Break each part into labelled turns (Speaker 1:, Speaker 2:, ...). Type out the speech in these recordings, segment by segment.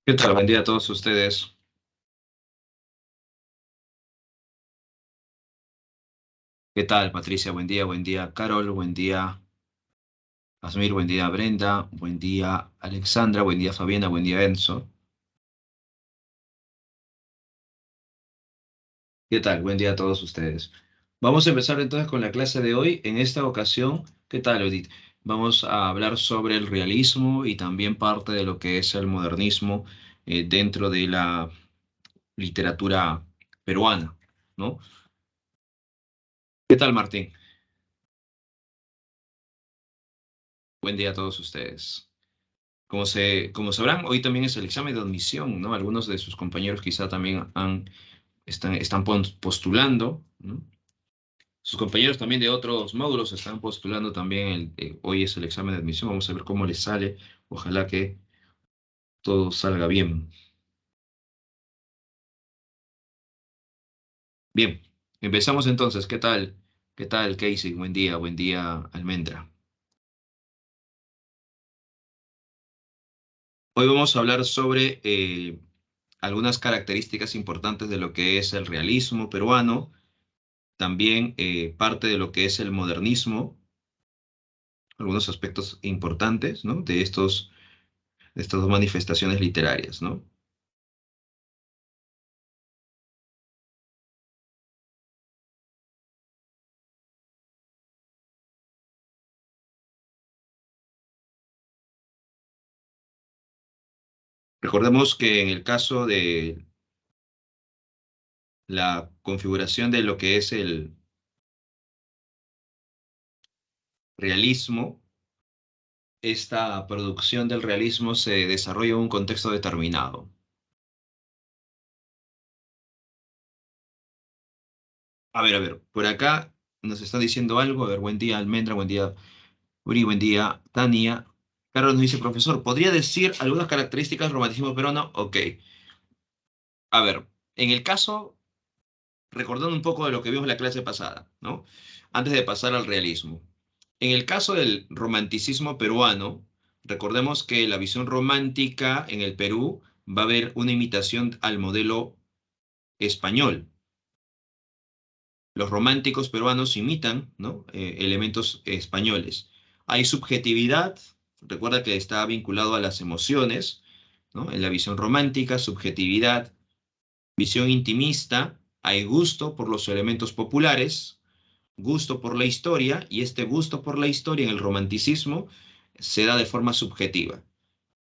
Speaker 1: ¿Qué tal? Buen día a todos ustedes. ¿Qué tal, Patricia? Buen día, Carol, buen día, Asmir, buen día, Brenda, buen día, Alexandra, buen día, Fabiana, buen día, Enzo. ¿Qué tal? Buen día a todos ustedes. Vamos a empezar entonces con la clase de hoy. En esta ocasión, ¿qué tal, Odit? Vamos a hablar sobre el realismo y también parte de lo que es el modernismo dentro de la literatura peruana, ¿no? ¿Qué tal, Martín? Buen día a todos ustedes. Como sabrán, hoy también es el examen de admisión, ¿no? Algunos de sus compañeros quizá también están postulando, ¿no? Sus compañeros también de otros módulos están postulando también. Hoy es el examen de admisión. Vamos a ver cómo les sale. Ojalá que todo salga bien. Bien, empezamos entonces. ¿Qué tal? ¿Qué tal, Casey? Buen día, Almendra. Hoy vamos a hablar sobre algunas características importantes de lo que es el realismo peruano, también parte de lo que es el modernismo, algunos aspectos importantes, ¿no? De estas dos manifestaciones literarias, ¿no? Recordemos que en el caso de la configuración de lo que es el realismo, esta producción del realismo se desarrolla en un contexto determinado. A ver, por acá nos está diciendo algo. A ver, buen día, Almendra, buen día, Uri, buen día, Tania. Carlos nos dice, profesor, ¿podría decir algunas características del romanticismo peruano? Ok. A ver, en el caso recordando un poco de lo que vimos en la clase pasada, ¿no? Antes de pasar al realismo. En el caso del romanticismo peruano, recordemos que la visión romántica en el Perú va a haber una imitación al modelo español. Los románticos peruanos imitan, ¿no? Elementos españoles. Hay subjetividad, recuerda que está vinculado a las emociones, ¿no? En la visión romántica, subjetividad, visión intimista, hay gusto por los elementos populares, gusto por la historia, y este gusto por la historia en el romanticismo se da de forma subjetiva.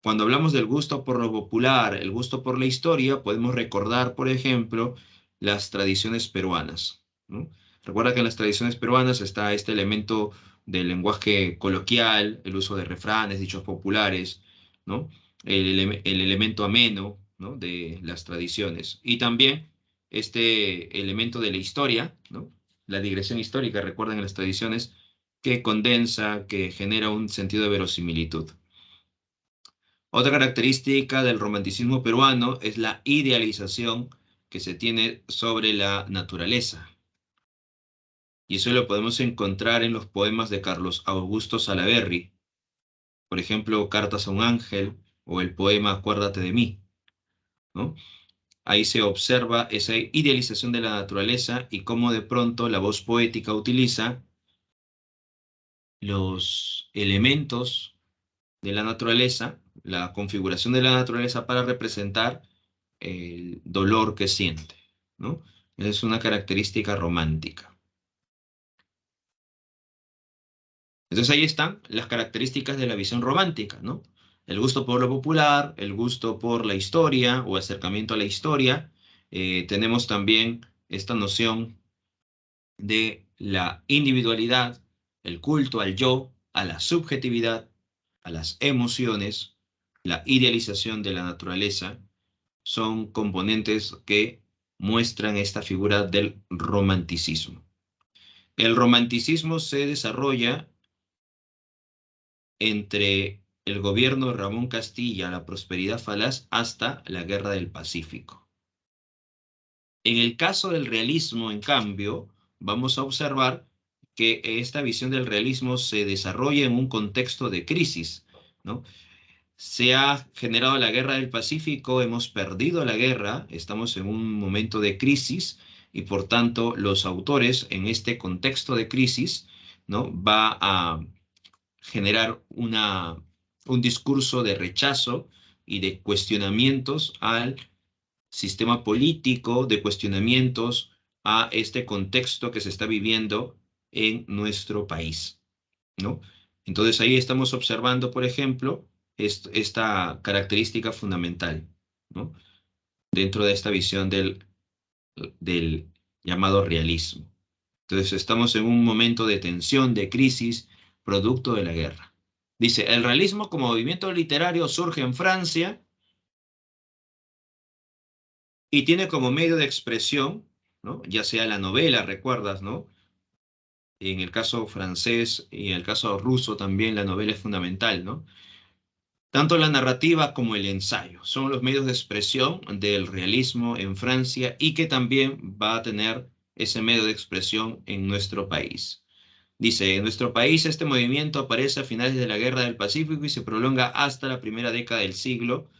Speaker 1: Cuando hablamos del gusto por lo popular, el gusto por la historia, podemos recordar, por ejemplo, las tradiciones peruanas, ¿no? Recuerda que en las tradiciones peruanas está este elemento del lenguaje coloquial, el uso de refranes, dichos populares, ¿no? El elemento ameno, ¿no? De las tradiciones. Y también este elemento de la historia, ¿no? La digresión histórica, recuerden en las tradiciones, que condensa, que genera un sentido de verosimilitud. Otra característica del romanticismo peruano es la idealización que se tiene sobre la naturaleza. Y eso lo podemos encontrar en los poemas de Carlos Augusto Salaverry, por ejemplo, Cartas a un ángel o el poema Acuérdate de mí, ¿no? Ahí se observa esa idealización de la naturaleza y cómo de pronto la voz poética utiliza los elementos de la naturaleza, la configuración de la naturaleza para representar el dolor que siente, ¿no? Es una característica romántica. Entonces ahí están las características de la visión romántica, ¿no? El gusto por lo popular, el gusto por la historia o acercamiento a la historia. Tenemos también esta noción de la individualidad, el culto al yo, a la subjetividad, a las emociones, la idealización de la naturaleza, son componentes que muestran esta figura del romanticismo. El romanticismo se desarrolla entre el gobierno de Ramón Castilla, la prosperidad falaz, hasta la Guerra del Pacífico. En el caso del realismo, en cambio, vamos a observar que esta visión del realismo se desarrolla en un contexto de crisis, ¿no? se ha generado la guerra del Pacífico, hemos perdido la guerra, estamos en un momento de crisis y por tanto los autores en este contexto de crisis, ¿no? Va a generar un discurso de rechazo y de cuestionamientos al sistema político, de cuestionamientos a este contexto que se está viviendo en nuestro país, ¿no? Entonces ahí estamos observando, por ejemplo, esta característica fundamental, ¿no? Dentro de esta visión del llamado realismo. Entonces estamos en un momento de tensión, de crisis, producto de la guerra. Dice, el realismo como movimiento literario surge en Francia y tiene como medio de expresión, ¿no? Ya sea la novela, recuerdas, ¿no? En el caso francés y en el caso ruso también la novela es fundamental, ¿no? Tanto la narrativa como el ensayo son los medios de expresión del realismo en Francia y que también va a tener ese medio de expresión en nuestro país. Dice, en nuestro país este movimiento aparece a finales de la Guerra del Pacífico y se prolonga hasta la primera década del siglo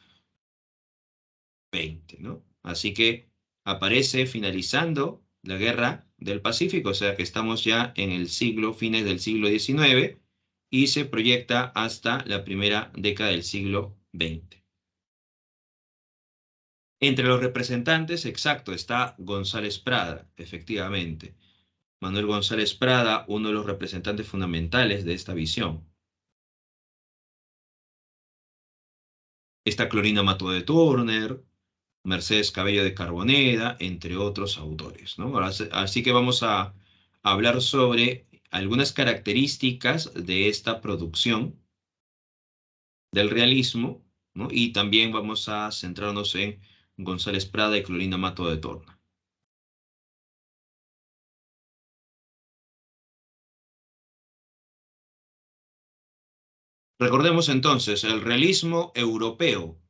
Speaker 1: XX, ¿no? Así que aparece finalizando la Guerra del Pacífico, o sea que estamos ya en el siglo, fines del siglo XIX, y se proyecta hasta la primera década del siglo XX. Entre los representantes, exacto, está González Prada, efectivamente. Manuel González Prada, uno de los representantes fundamentales de esta visión. Está Clorina Mato de Turner, Mercedes Cabello de Carboneda, entre otros autores, ¿no? Así que vamos a hablar sobre algunas características de esta producción del realismo, ¿no? Y también vamos a centrarnos en González Prada y Clorina Mato de Turner. Recordemos entonces, el realismo europeo.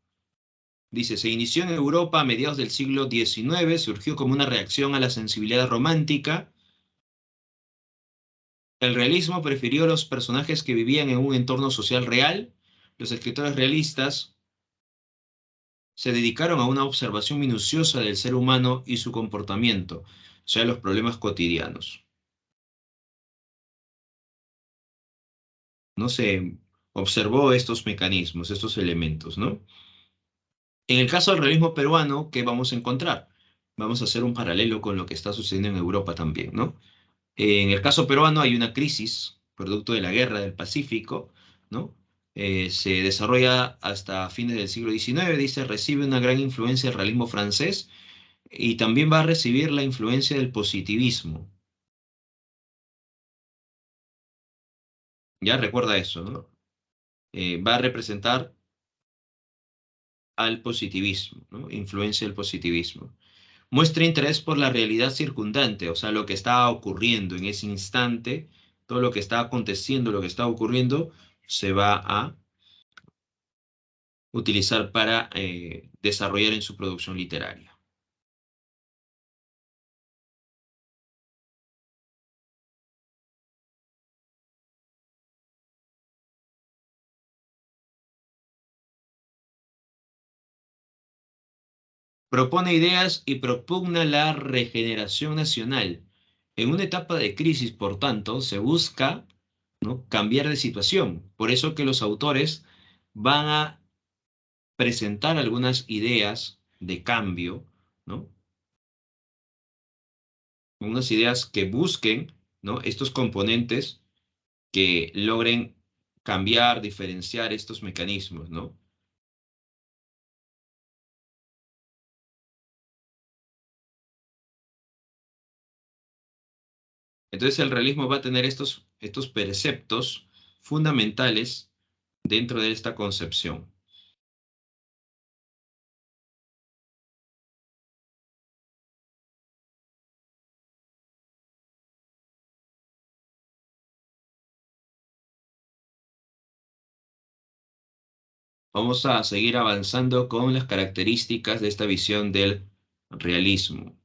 Speaker 1: Dice, se inició en Europa a mediados del siglo XIX, surgió como una reacción a la sensibilidad romántica. El realismo prefirió los personajes que vivían en un entorno social real. Los escritores realistas se dedicaron a una observación minuciosa del ser humano y su comportamiento, o sea, los problemas cotidianos. No se observó estos mecanismos, estos elementos, ¿no? En el caso del realismo peruano, ¿qué vamos a encontrar? Vamos a hacer un paralelo con lo que está sucediendo en Europa también, ¿no? En el caso peruano hay una crisis, producto de la guerra del Pacífico, ¿no? Se desarrolla hasta fines del siglo XIX, dice, recibe una gran influencia del realismo francés y también va a recibir la influencia del positivismo. Ya recuerda eso, ¿no? Va a representar al positivismo, ¿no? Influencia del positivismo. Muestra interés por la realidad circundante, o sea, lo que está ocurriendo en ese instante, todo lo que está aconteciendo, lo que está ocurriendo, se va a utilizar para desarrollar en su producción literaria. Propone ideas y propugna la regeneración nacional. En una etapa de crisis, por tanto, se busca, ¿no?, cambiar de situación. Por eso que los autores van a presentar algunas ideas de cambio, ¿no? Unas ideas que busquen, ¿no?, estos componentes que logren cambiar, diferenciar estos mecanismos, ¿no? Entonces el realismo va a tener estos preceptos fundamentales dentro de esta concepción. Vamos a seguir avanzando con las características de esta visión del realismo.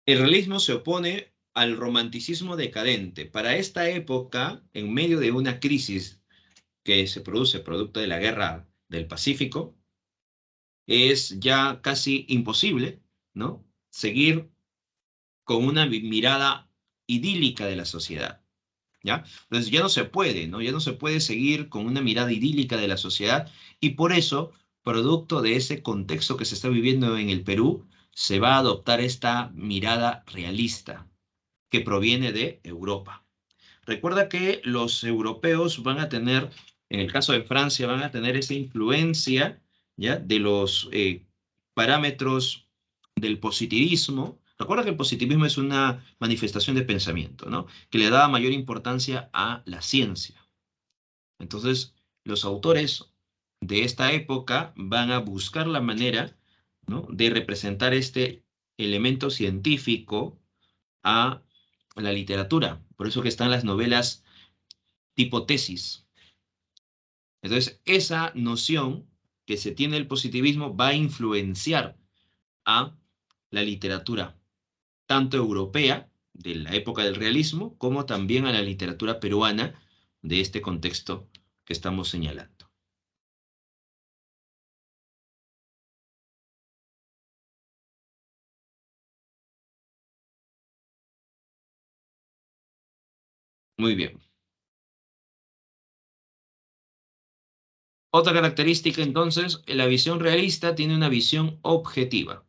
Speaker 1: El realismo se opone al romanticismo decadente. Para esta época, en medio de una crisis que se produce producto de la guerra del Pacífico, es ya casi imposible, ¿no? Seguir con una mirada idílica de la sociedad, ¿ya? Entonces ya no se puede, ¿no? Ya no se puede seguir con una mirada idílica de la sociedad y por eso, producto de ese contexto que se está viviendo en el Perú, se va a adoptar esta mirada realista que proviene de Europa. Recuerda que los europeos van a tener, en el caso de Francia, van a tener esa influencia, ¿ya? De los parámetros del positivismo. Recuerda que el positivismo es una manifestación de pensamiento, ¿no? Que le da mayor importancia a la ciencia. Entonces, los autores de esta época van a buscar la manera, ¿no? De representar este elemento científico a la literatura. Por eso que están las novelas tipo tesis. Entonces, esa noción que se tiene del positivismo va a influenciar a la literatura, tanto europea, de la época del realismo, como también a la literatura peruana de este contexto que estamos señalando. Muy bien. Otra característica, entonces, la visión realista tiene una visión objetiva.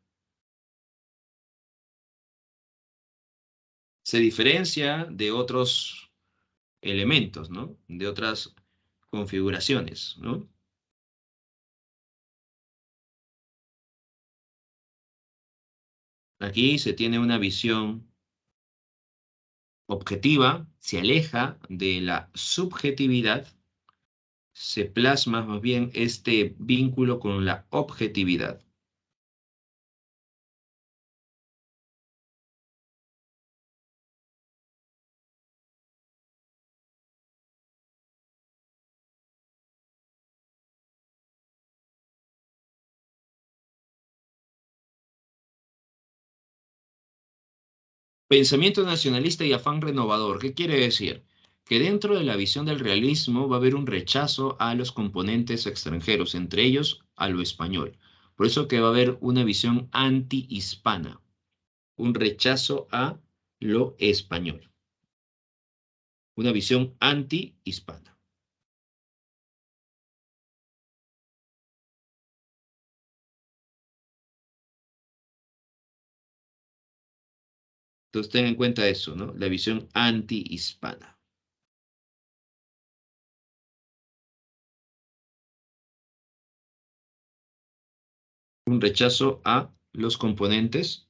Speaker 1: Se diferencia de otros elementos, ¿no? De otras configuraciones, ¿no? Aquí se tiene una visión objetiva, se aleja de la subjetividad, se plasma más bien este vínculo con la objetividad. Pensamiento nacionalista y afán renovador. ¿Qué quiere decir? Que dentro de la visión del realismo va a haber un rechazo a los componentes extranjeros, entre ellos a lo español. Por eso que va a haber una visión anti-hispana, un rechazo a lo español, una visión anti-hispana. Entonces ten en cuenta eso, ¿no? La visión anti-hispana. Un rechazo a los componentes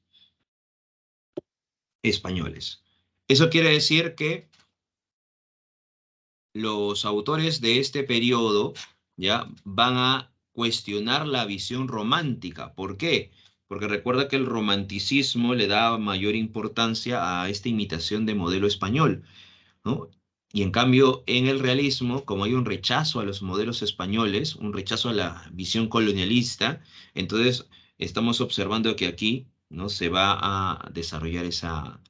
Speaker 1: españoles. Eso quiere decir que los autores de este periodo ya van a cuestionar la visión romántica. ¿Por qué? Porque recuerda que el romanticismo le da mayor importancia a esta imitación de modelo español, ¿no? Y en cambio, en el realismo, como hay un rechazo a los modelos españoles, un rechazo a la visión colonialista, entonces estamos observando que aquí, ¿no? Se va a desarrollar esa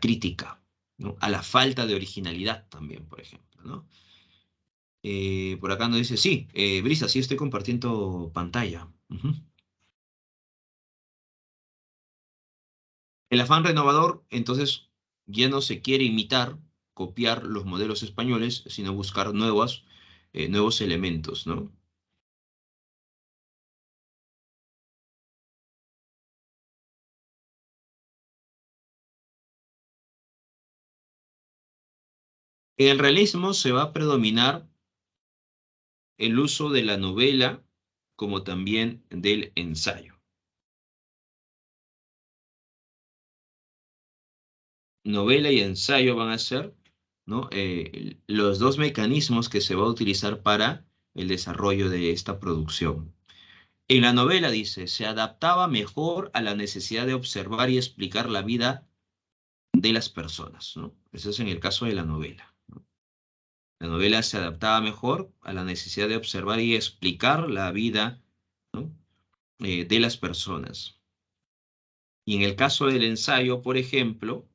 Speaker 1: crítica, ¿no? A la falta de originalidad también, por ejemplo, ¿no? Por acá nos dice, sí, Brisa, sí estoy compartiendo pantalla. Ujú. El afán renovador, entonces, ya no se quiere imitar, copiar los modelos españoles, sino buscar nuevos elementos, ¿no? En el realismo se va a predominar el uso de la novela como también del ensayo. Novela y ensayo van a ser, ¿no? Los dos mecanismos que se va a utilizar para el desarrollo de esta producción. En la novela dice, se adaptaba mejor a la necesidad de observar y explicar la vida de las personas, ¿no? Eso es en el caso de la novela. La novela se adaptaba mejor a la necesidad de observar y explicar la vida, ¿no? De las personas. Y en el caso del ensayo, por ejemplo,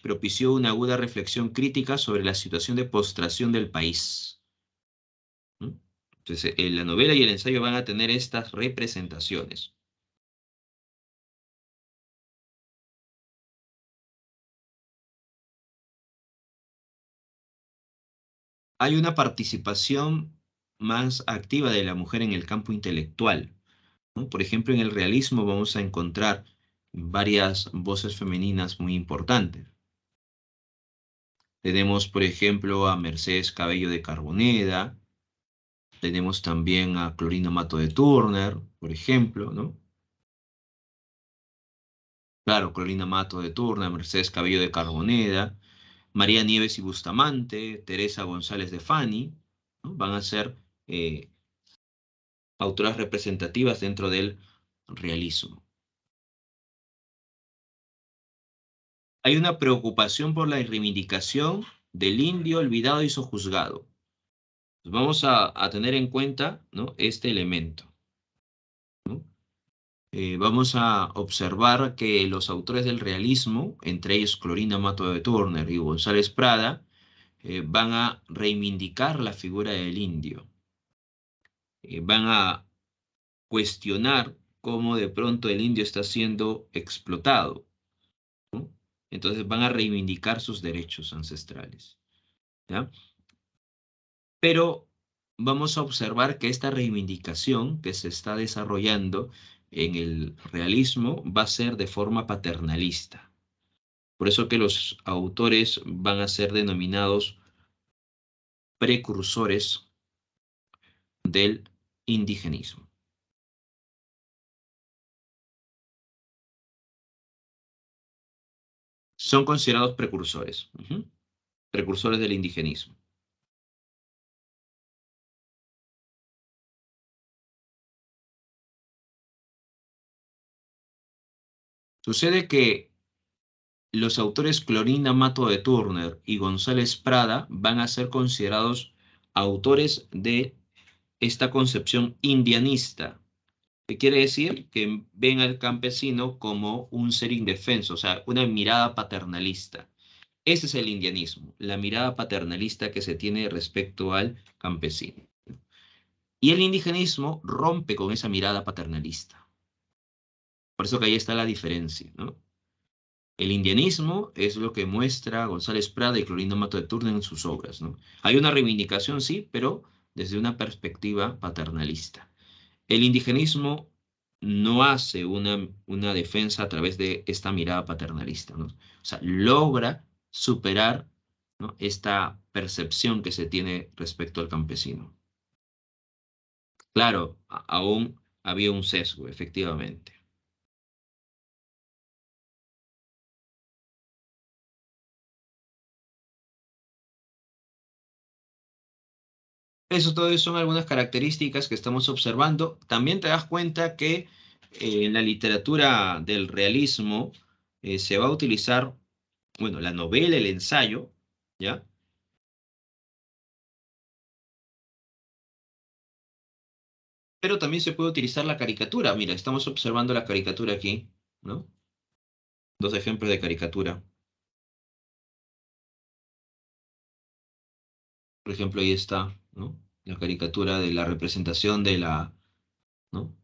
Speaker 1: propició una aguda reflexión crítica sobre la situación de postración del país. ¿No? Entonces, la novela y el ensayo van a tener estas representaciones. Hay una participación más activa de la mujer en el campo intelectual, ¿no? Por ejemplo, en el realismo vamos a encontrar varias voces femeninas muy importantes. Tenemos, por ejemplo, a Mercedes Cabello de Carboneda, tenemos también a Clorina Mato de Turner, por ejemplo, ¿no? Claro, Clorina Mato de Turner, Mercedes Cabello de Carboneda, María Nieves y Bustamante, Teresa González de Fani, ¿no? Van a ser autoras representativas dentro del realismo. Hay una preocupación por la reivindicación del indio olvidado y sojuzgado. Vamos a tener en cuenta, ¿no?, este elemento, ¿no? Vamos a observar que los autores del realismo, entre ellos Clorina Mato de Turner y González Prada, van a reivindicar la figura del indio. Van a cuestionar cómo de pronto el indio está siendo explotado, ¿no? Entonces van a reivindicar sus derechos ancestrales, ¿ya? Pero vamos a observar que esta reivindicación que se está desarrollando en el realismo va a ser de forma paternalista. Por eso que los autores van a ser denominados precursores del indigenismo. Son considerados precursores, precursores del indigenismo. Sucede que los autores Clorina Mato de Turner y González Prada van a ser considerados autores de esta concepción indianista, que quiere decir que ven al campesino como un ser indefenso, o sea, una mirada paternalista. Ese es el indianismo, la mirada paternalista que se tiene respecto al campesino. Y el indigenismo rompe con esa mirada paternalista. Por eso que ahí está la diferencia, ¿no? El indianismo es lo que muestra González Prada y Clorina Mato de Turner en sus obras, ¿no? Hay una reivindicación, sí, pero desde una perspectiva paternalista. El indigenismo no hace una defensa a través de esta mirada paternalista, ¿no? O sea, logra superar, ¿no?, esta percepción que se tiene respecto al campesino. Claro, aún había un sesgo, efectivamente. Eso todo son algunas características que estamos observando. También te das cuenta que en la literatura del realismo se va a utilizar, bueno, la novela, el ensayo, ¿ya? Pero también se puede utilizar la caricatura. Mira, estamos observando la caricatura aquí, ¿no? Dos ejemplos de caricatura. Por ejemplo, ahí está, ¿no?, la caricatura de la representación de ¿no?,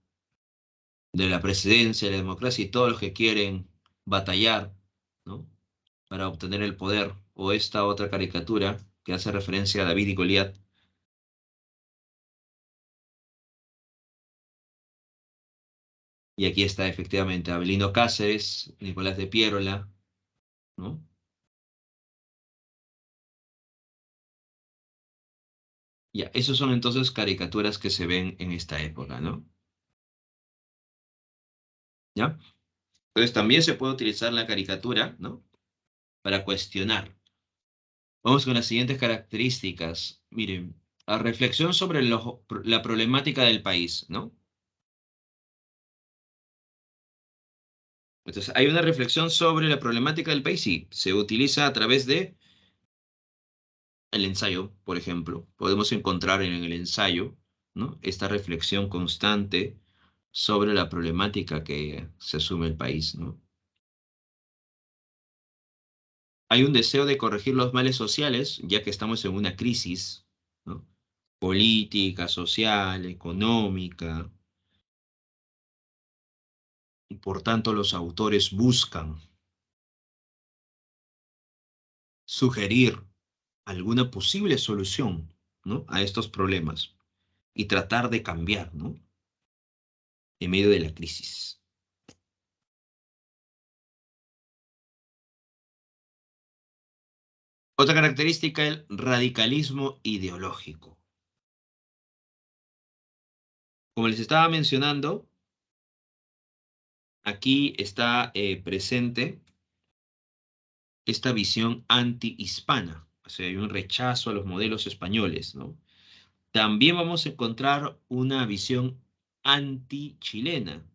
Speaker 1: de la presidencia, de la democracia y todos los que quieren batallar, ¿no?, para obtener el poder. O esta otra caricatura que hace referencia a David y Goliat. Y aquí está efectivamente Abelino Cáceres, Nicolás de Piérola, ¿no? Ya, esos son entonces caricaturas que se ven en esta época, ¿no? ¿Ya? Entonces también se puede utilizar la caricatura, ¿no?, para cuestionar. Vamos con las siguientes características. Miren, a reflexión sobre la problemática del país, ¿no? Entonces, hay una reflexión sobre la problemática del país, sí, se utiliza a través de el ensayo, por ejemplo. Podemos encontrar en el ensayo, ¿no?, esta reflexión constante sobre la problemática que se asume el país, ¿no? Hay un deseo de corregir los males sociales, ya que estamos en una crisis, ¿no? Política, social, económica, y por tanto los autores buscan sugerir alguna posible solución, ¿no? A estos problemas y tratar de cambiar, ¿no? En medio de la crisis. Otra característica, el radicalismo ideológico. Como les estaba mencionando, aquí está presente esta visión anti-hispana, o sea, hay un rechazo a los modelos españoles, ¿no? También vamos a encontrar una visión anti-chilena,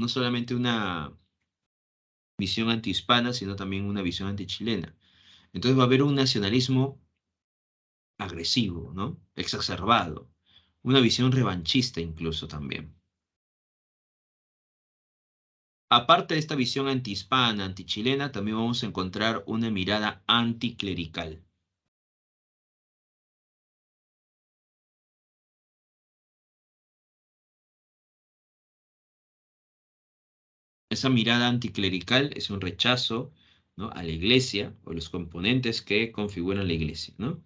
Speaker 1: no solamente una visión anti-hispana, sino también una visión anti-chilena. Entonces va a haber un nacionalismo agresivo, ¿no? Exacerbado, una visión revanchista incluso también. Aparte de esta visión antihispana, antichilena, también vamos a encontrar una mirada anticlerical. Esa mirada anticlerical es un rechazo, ¿no? A la iglesia o los componentes que configuran la iglesia, ¿no?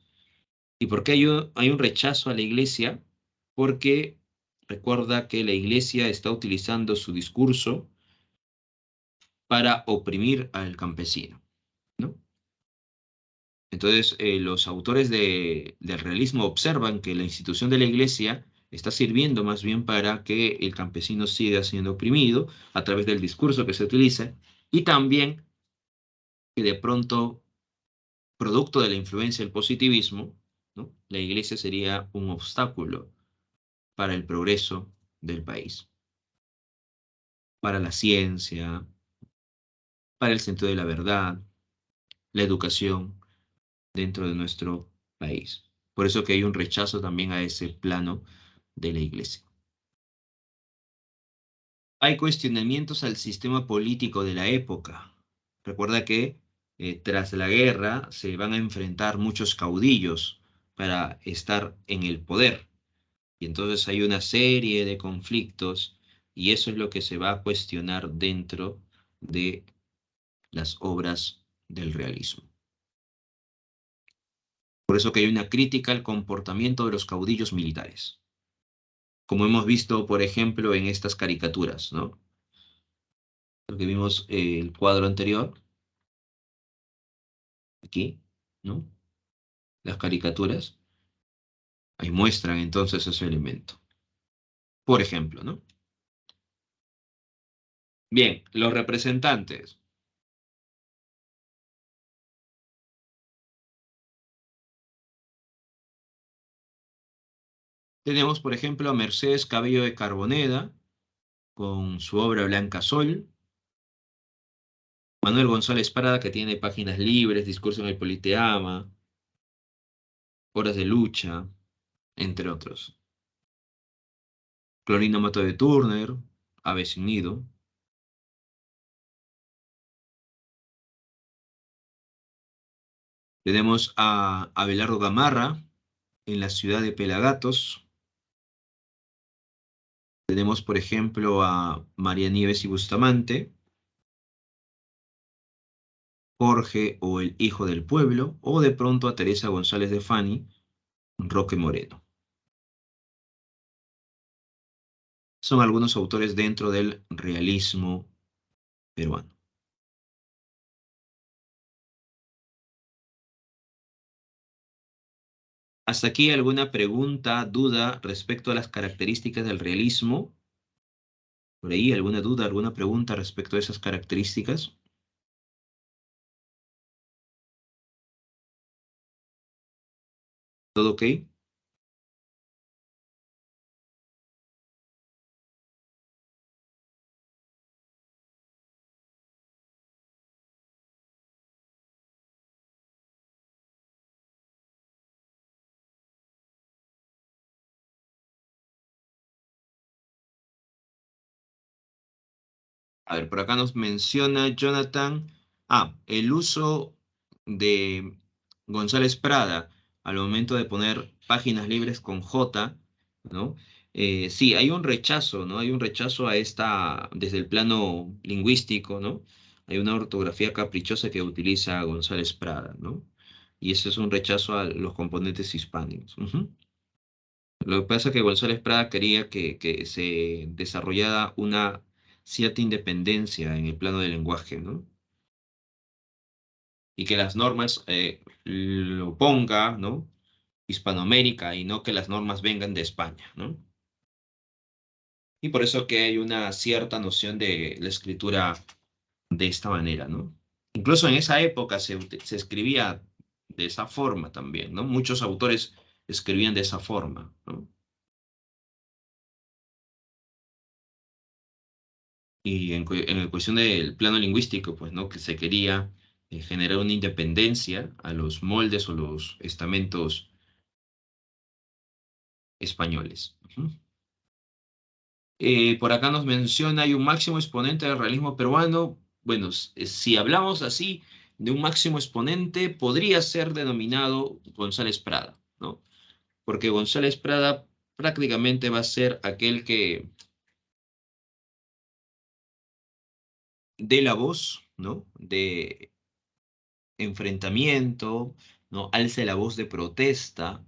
Speaker 1: ¿Y por qué hay un rechazo a la iglesia? Porque recuerda que la iglesia está utilizando su discurso para oprimir al campesino, ¿no? Entonces, los autores del realismo observan que la institución de la iglesia está sirviendo más bien para que el campesino siga siendo oprimido a través del discurso que se utiliza y también que de pronto, producto de la influencia del positivismo, ¿no? La iglesia sería un obstáculo para el progreso del país, para la ciencia, para el sentido de la verdad, la educación dentro de nuestro país. Por eso que hay un rechazo también a ese plano de la iglesia. Hay cuestionamientos al sistema político de la época. Recuerda que tras la guerra se van a enfrentar muchos caudillos para estar en el poder. Y entonces hay una serie de conflictos y eso es lo que se va a cuestionar dentro de las obras del realismo. Por eso que hay una crítica al comportamiento de los caudillos militares, como hemos visto, por ejemplo, en estas caricaturas, ¿no? Lo que vimos el cuadro anterior, aquí, ¿no? Las caricaturas, ahí muestran entonces ese elemento. Por ejemplo, ¿no? Bien, los representantes. Tenemos, por ejemplo, a Mercedes Cabello de Carboneda, con su obra Blanca Sol. Manuel González Prada, que tiene Páginas Libres, Discurso en el Politeama, Horas de Lucha, entre otros. Clorino Mato de Turner, Ave sin nido. Tenemos a Abelardo Gamarra en la ciudad de Pelagatos. Tenemos, por ejemplo, a María Nieves y Bustamante, Jorge o el Hijo del Pueblo, o de pronto a Teresa González de Fani, Roque Moreno. Son algunos autores dentro del realismo peruano. ¿Hasta aquí alguna pregunta, duda respecto a las características del realismo? ¿Por ahí alguna duda, alguna pregunta respecto a esas características? ¿Todo ok? A ver, por acá nos menciona Jonathan. Ah, el uso de González Prada al momento de poner páginas libres con J, ¿no? Sí, hay un rechazo, ¿no? Hay un rechazo a esta, desde el plano lingüístico, ¿no? Hay una ortografía caprichosa que utiliza González Prada, ¿no? Y ese es un rechazo a los componentes hispánicos. Ujú. Lo que pasa es que González Prada quería que se desarrollara una cierta independencia en el plano del lenguaje, ¿no? Y que las normas lo ponga, ¿no? Hispanoamérica y no que las normas vengan de España, ¿no? Y por eso que hay una cierta noción de la escritura de esta manera, ¿no? Incluso en esa época se escribía de esa forma también, ¿no? Muchos autores escribían de esa forma, ¿no? Y en cuestión del plano lingüístico, pues, ¿no? Que se quería generar una independencia a los moldes o los estamentos españoles. Ujú. Por acá nos menciona, hay un máximo exponente del realismo peruano. Bueno, si hablamos así de un máximo exponente, podría ser denominado González Prada, ¿no? Porque González Prada prácticamente va a ser aquel que dé la voz, ¿no? De enfrentamiento, ¿no? Alce la voz de protesta.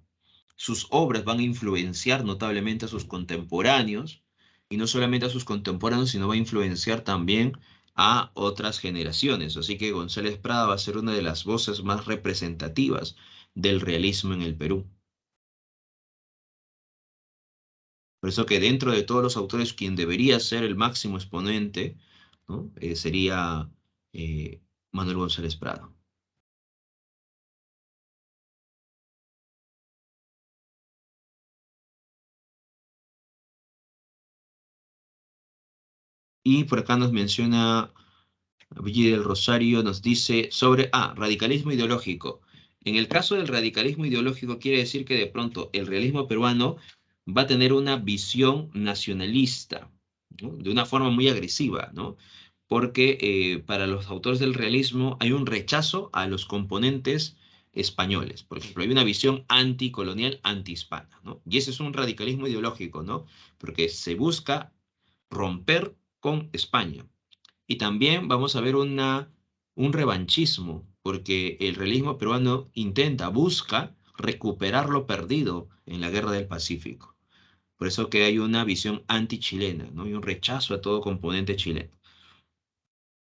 Speaker 1: Sus obras van a influenciar notablemente a sus contemporáneos, y no solamente a sus contemporáneos, sino va a influenciar también a otras generaciones. Así que González Prada va a ser una de las voces más representativas del realismo en el Perú. Por eso que dentro de todos los autores, quien debería ser el máximo exponente, ¿no? Sería eh, Manuel González Prada. Y por acá nos menciona Luigi del Rosario, nos dice sobre, radicalismo ideológico. En el caso del radicalismo ideológico quiere decir que de pronto el realismo peruano va a tener una visión nacionalista, ¿no? De una forma muy agresiva, ¿no? Porque para los autores del realismo hay un rechazo a los componentes españoles. Por ejemplo, hay una visión anticolonial, antihispana, ¿no? Y ese es un radicalismo ideológico, ¿no? Porque se busca romper con España. Y también vamos a ver un revanchismo, porque el realismo peruano busca recuperar lo perdido en la Guerra del Pacífico. Por eso que hay una visión anti-chilena, ¿no? Y un rechazo a todo componente chileno.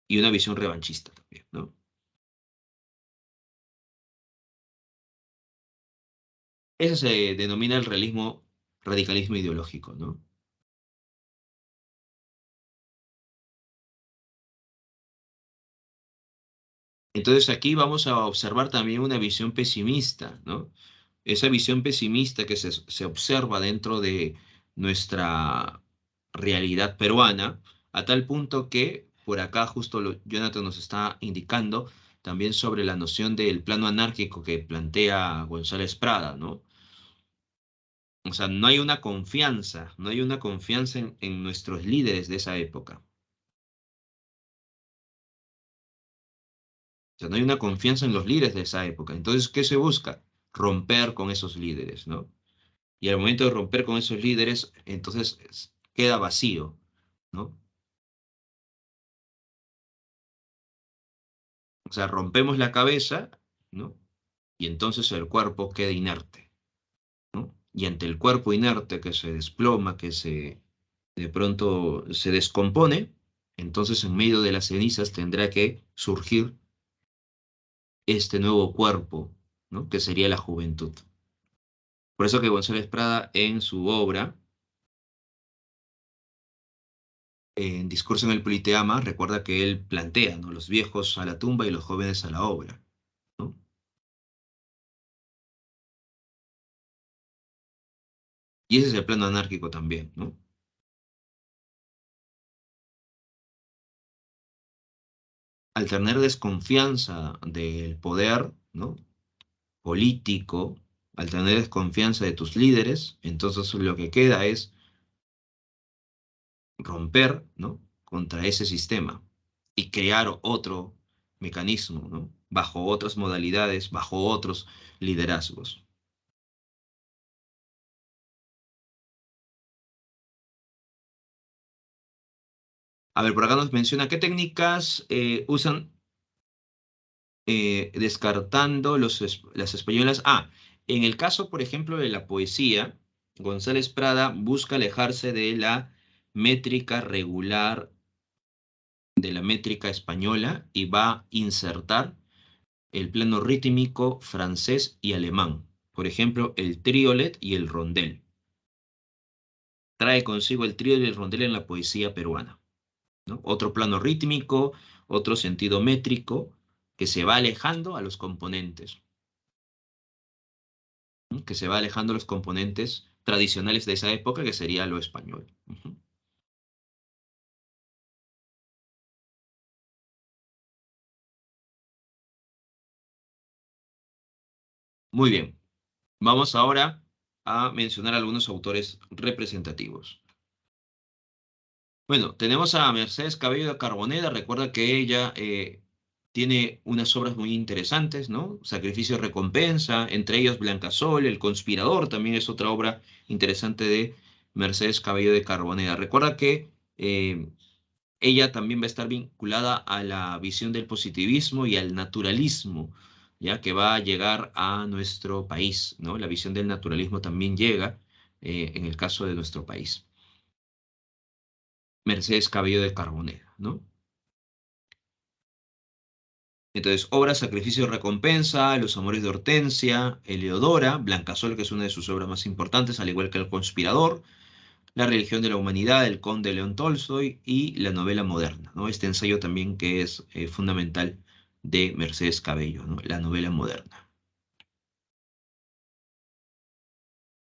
Speaker 1: Y una visión revanchista también, ¿no? Eso se denomina el realismo, radicalismo ideológico, ¿no? Entonces aquí vamos a observar también una visión pesimista, ¿no? Esa visión pesimista que se observa dentro de nuestra realidad peruana, a tal punto que por acá justo Jonathan nos está indicando también sobre la noción del plano anárquico que plantea González Prada, ¿no? O sea, no hay una confianza en nuestros líderes de esa época. O sea, no hay una confianza en los líderes de esa época. Entonces, ¿qué se busca? Romper con esos líderes, ¿no? Y al momento de romper con esos líderes, entonces queda vacío, ¿no? O sea, rompemos la cabeza, ¿no? Y entonces el cuerpo queda inerte, ¿no? Y ante el cuerpo inerte que se desploma, de pronto se descompone, entonces en medio de las cenizas tendrá que surgir este nuevo cuerpo, ¿no? Que sería la juventud. Por eso que González Prada en su obra, en Discurso en el Politeama, recuerda que él plantea, ¿no? Los viejos a la tumba y los jóvenes a la obra, ¿no? Y ese es el plano anárquico también, ¿no? Al tener desconfianza del poder, ¿no? Político, al tener desconfianza de tus líderes, entonces lo que queda es romper, ¿no? contra ese sistema y crear otro mecanismo, ¿no? Bajo otras modalidades, bajo otros liderazgos. A ver, por acá nos menciona qué técnicas usan descartando las españolas. Ah, en el caso, por ejemplo, de la poesía, González Prada busca alejarse de la métrica regular, de la métrica española, y va a insertar el plano rítmico francés y alemán. Por ejemplo, el triolet y el rondel. Trae consigo el triolet y el rondel en la poesía peruana, ¿no? Otro plano rítmico, otro sentido métrico que se va alejando a los componentes, ¿no? Que se va alejando a los componentes tradicionales de esa época, que sería lo español. Ujú. Muy bien. Vamos ahora a mencionar algunos autores representativos. Bueno, tenemos a Mercedes Cabello de Carboneda. Recuerda que ella tiene unas obras muy interesantes, ¿no? Sacrificio y Recompensa, entre ellos Blancasol, El Conspirador, también es otra obra interesante de Mercedes Cabello de Carboneda. Recuerda que ella también va a estar vinculada a la visión del positivismo y al naturalismo, ya que va a llegar a nuestro país, ¿no? La visión del naturalismo también llega en el caso de nuestro país. Mercedes Cabello de Carbonera, ¿no? Entonces, obra Sacrificio y Recompensa, Los Amores de Hortensia, Eleodora, Blancasol, que es una de sus obras más importantes, al igual que El Conspirador, La Religión de la Humanidad, El Conde León Tolstoy y la novela moderna, ¿no? Este ensayo también que es fundamental de Mercedes Cabello, ¿no? La novela moderna.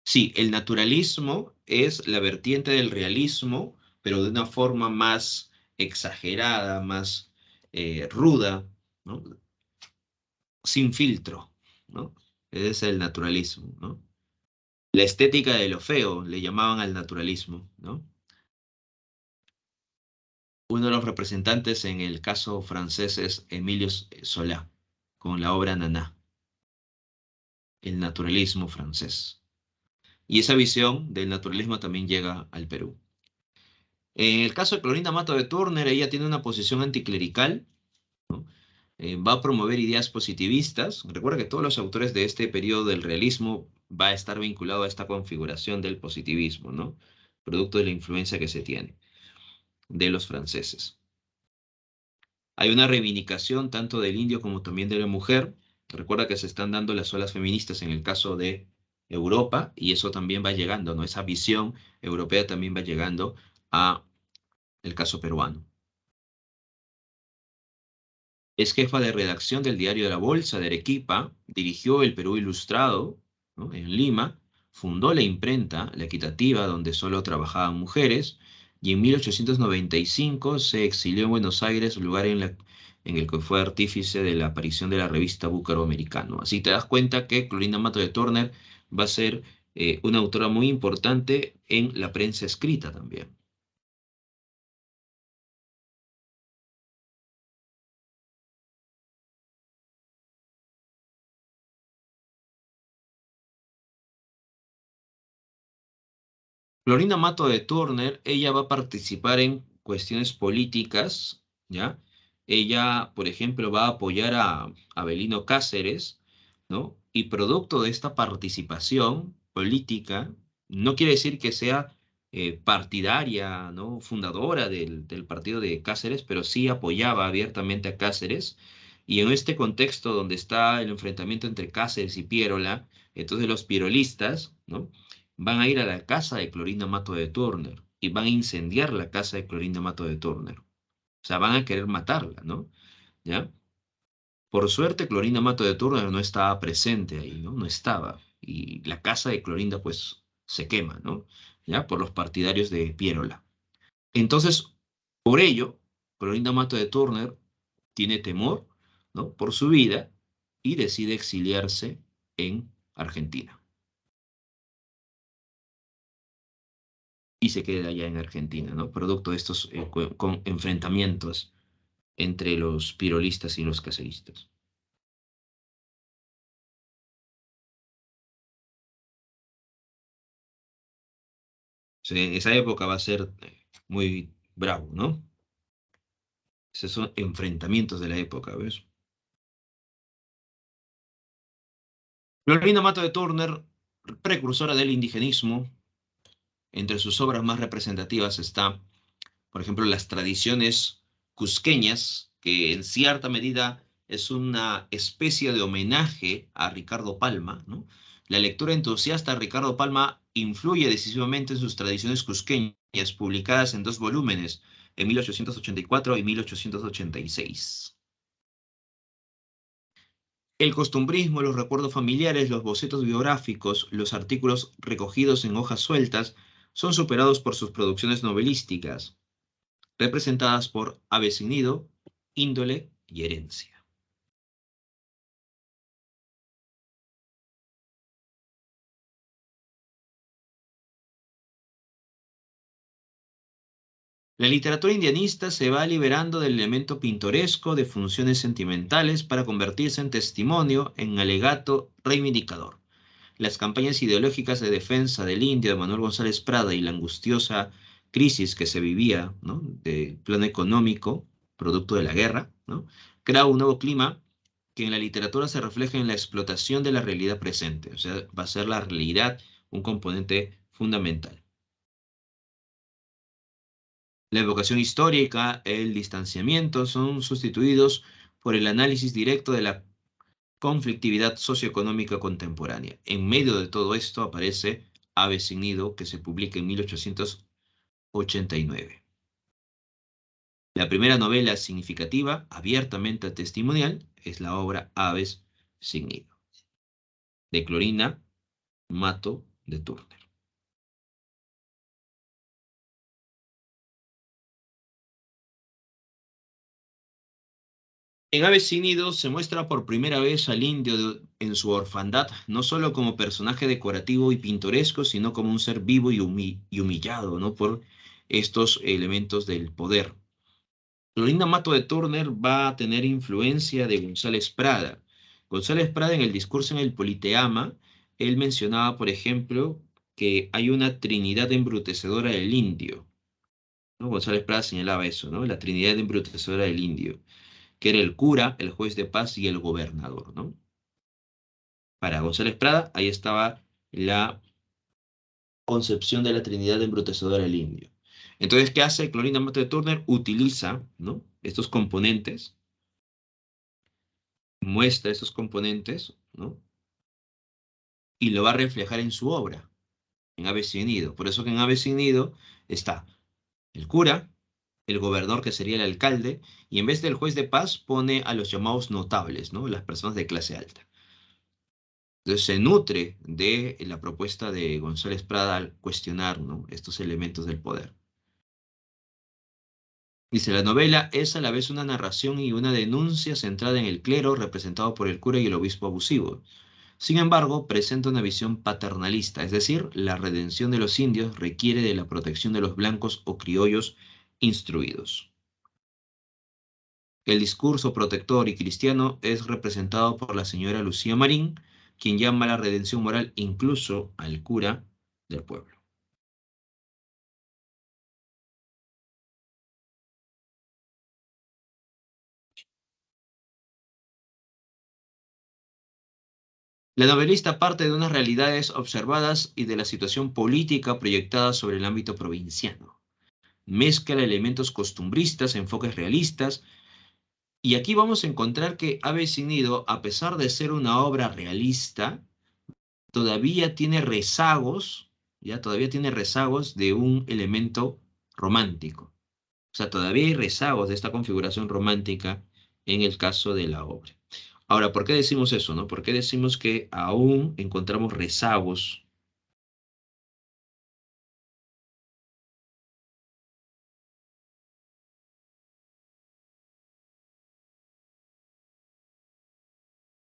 Speaker 1: Sí, el naturalismo es la vertiente del realismo, pero de una forma más exagerada, más ruda, ¿no? Sin filtro, ¿no? Ese es el naturalismo, ¿no? La estética de lo feo le llamaban al naturalismo, ¿no? Uno de los representantes en el caso francés es Emilio Zola, con la obra Naná, el naturalismo francés. Y esa visión del naturalismo también llega al Perú. En el caso de Clorinda Mato de Turner, ella tiene una posición anticlerical, ¿no? Va a promover ideas positivistas. Recuerda que todos los autores de este periodo del realismo va a estar vinculado a esta configuración del positivismo, ¿no? Producto de la influencia que se tiene de los franceses. Hay una reivindicación tanto del indio como también de la mujer. Recuerda que se están dando las olas feministas en el caso de Europa y eso también va llegando, ¿no? Esa visión europea también va llegando a el caso peruano. Es jefa de redacción del diario La Bolsa de Arequipa, dirigió El Perú Ilustrado, ¿no? En Lima, fundó la imprenta La Equitativa, donde solo trabajaban mujeres, y en 1895 se exilió en Buenos Aires, lugar en el que fue artífice de la aparición de la revista Búcaro Americano. Así te das cuenta que Clorinda Mato de Turner va a ser una autora muy importante en la prensa escrita también. Florinda Mato de Turner, ella va a participar en cuestiones políticas, ¿ya? Ella, por ejemplo, va a apoyar a Abelino Cáceres, ¿no? Y producto de esta participación política, no quiere decir que sea partidaria, ¿no? Fundadora del partido de Cáceres, pero sí apoyaba abiertamente a Cáceres. Y en este contexto donde está el enfrentamiento entre Cáceres y Piérola, entonces los pierolistas, ¿no? Van a ir a la casa de Clorinda Mato de Turner y van a incendiar la casa de Clorinda Mato de Turner. O sea, van a querer matarla, ¿no? ¿Ya? Por suerte, Clorinda Mato de Turner no estaba presente ahí, ¿no? No estaba. Y la casa de Clorinda, pues, se quema, ¿no? ¿Ya? Por los partidarios de Piérola. Entonces, por ello, Clorinda Mato de Turner tiene temor, ¿no? Por su vida y decide exiliarse en Argentina. y se queda allá en Argentina, ¿no? Producto de estos con enfrentamientos entre los pirolistas y los caceristas. O sea, en esa época va a ser muy bravo, ¿no? Esos son enfrentamientos de la época, ¿ves? Florina Mato de Turner, precursora del indigenismo, entre sus obras más representativas está, por ejemplo, las tradiciones cusqueñas, que en cierta medida es una especie de homenaje a Ricardo Palma, ¿no? La lectura entusiasta de Ricardo Palma influye decisivamente en sus tradiciones cusqueñas, publicadas en dos volúmenes, en 1884 y 1886. El costumbrismo, los recuerdos familiares, los bocetos biográficos, los artículos recogidos en hojas sueltas son superados por sus producciones novelísticas, representadas por ave sin nido, índole y herencia. La literatura indianista se va liberando del elemento pintoresco de funciones sentimentales para convertirse en testimonio, en alegato reivindicador. Las campañas ideológicas de defensa del indio de Manuel González Prada y la angustiosa crisis que se vivía, ¿no? De plano económico, producto de la guerra, ¿no? Crea un nuevo clima que en la literatura se refleja en la explotación de la realidad presente. O sea, va a ser la realidad un componente fundamental. La evocación histórica, el distanciamiento son sustituidos por el análisis directo de la conflictividad socioeconómica contemporánea. En medio de todo esto aparece Ave sin nido, que se publica en 1889. La primera novela significativa, abiertamente testimonial, es la obra Aves sin nido, de Clorinda Mato de Turner. En Aves sin nido se muestra por primera vez al indio en su orfandad, no solo como personaje decorativo y pintoresco, sino como un ser vivo y humillado, ¿no? Por estos elementos del poder. Florinda Mato de Turner va a tener influencia de González Prada. González Prada en el discurso en el Politeama, él mencionaba, por ejemplo, que hay una trinidad embrutecedora del indio, ¿no? González Prada señalaba eso, ¿no? La trinidad embrutecedora del indio, que era el cura, el juez de paz y el gobernador, ¿no? Para González Prada, ahí estaba la concepción de la trinidad embrutecedora del indio. Entonces, ¿qué hace Clorinda Mato de Turner? Utiliza, ¿no? Estos componentes, muestra estos componentes, ¿no? Y lo va a reflejar en su obra, en Ave sin nido. Por eso que en Ave sin nido está el cura, el gobernador que sería el alcalde, y en vez del juez de paz pone a los llamados notables, ¿no? Las personas de clase alta. Entonces se nutre de la propuesta de González Prada al cuestionar, ¿no? Estos elementos del poder. Dice, la novela es a la vez una narración y una denuncia centrada en el clero representado por el cura y el obispo abusivo. Sin embargo, presenta una visión paternalista, es decir, la redención de los indios requiere de la protección de los blancos o criollos instruidos. El discurso protector y cristiano es representado por la señora Lucía Marín, quien llama a la redención moral incluso al cura del pueblo. La novelista parte de unas realidades observadas y de la situación política proyectada sobre el ámbito provinciano. Mezcla elementos costumbristas, enfoques realistas. Y aquí vamos a encontrar que Ave sin nido, a pesar de ser una obra realista, todavía tiene rezagos, ya todavía tiene rezagos de un elemento romántico. O sea, todavía hay rezagos de esta configuración romántica en el caso de la obra. Ahora, ¿por qué decimos eso, no? ¿Por qué decimos que aún encontramos rezagos?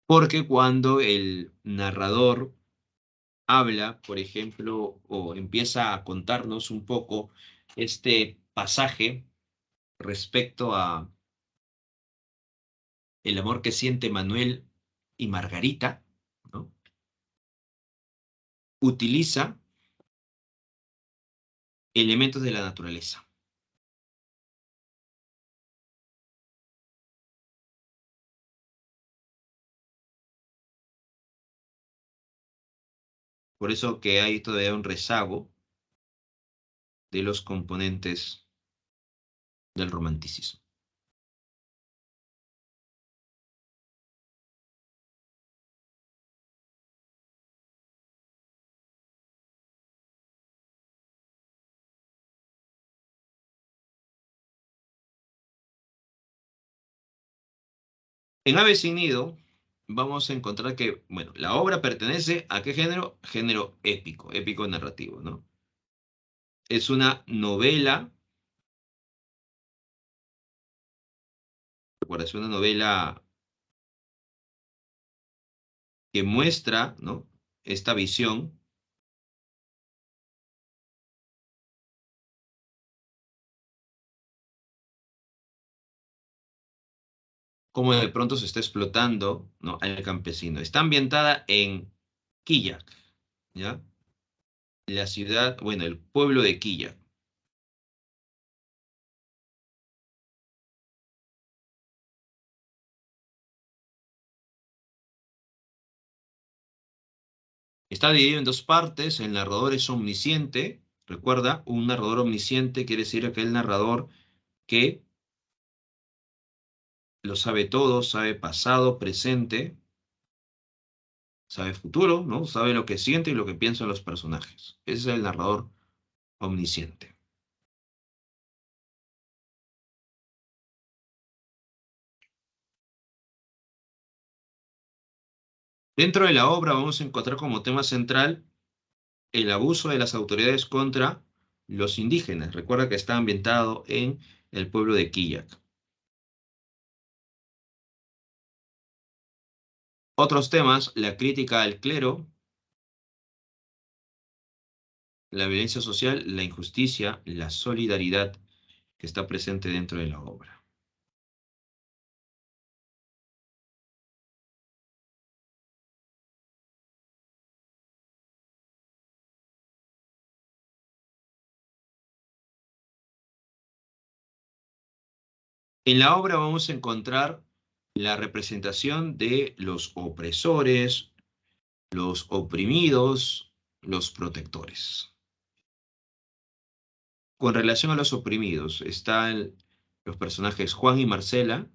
Speaker 1: Porque cuando el narrador habla, por ejemplo, o empieza a contarnos un poco este pasaje respecto a el amor que siente Manuel y Margarita, ¿no? Utiliza elementos de la naturaleza. Por eso que hay todavía un rezago de los componentes del romanticismo. En Ave sin Nido vamos a encontrar que, bueno, la obra pertenece a qué género? Género épico, épico narrativo, ¿no? Es una novela, recuerda, es una novela que muestra, ¿no? Esta visión, cómo de pronto se está explotando, ¿no? Al campesino. Está ambientada en Quilla, ¿ya? La ciudad, bueno, el pueblo de Quilla. Está dividido en dos partes, el narrador es omnisciente, recuerda, un narrador omnisciente quiere decir aquel narrador que lo sabe todo, sabe pasado, presente, sabe futuro, ¿no? Sabe lo que siente y lo que piensan los personajes. Ese es el narrador omnisciente. Dentro de la obra vamos a encontrar como tema central el abuso de las autoridades contra los indígenas. Recuerda que está ambientado en el pueblo de Quillac. Otros temas, la crítica al clero, la violencia social, la injusticia, la solidaridad que está presente dentro de la obra. En la obra vamos a encontrar la representación de los opresores, los oprimidos, los protectores. Con relación a los oprimidos, están los personajes Juan y Marcela,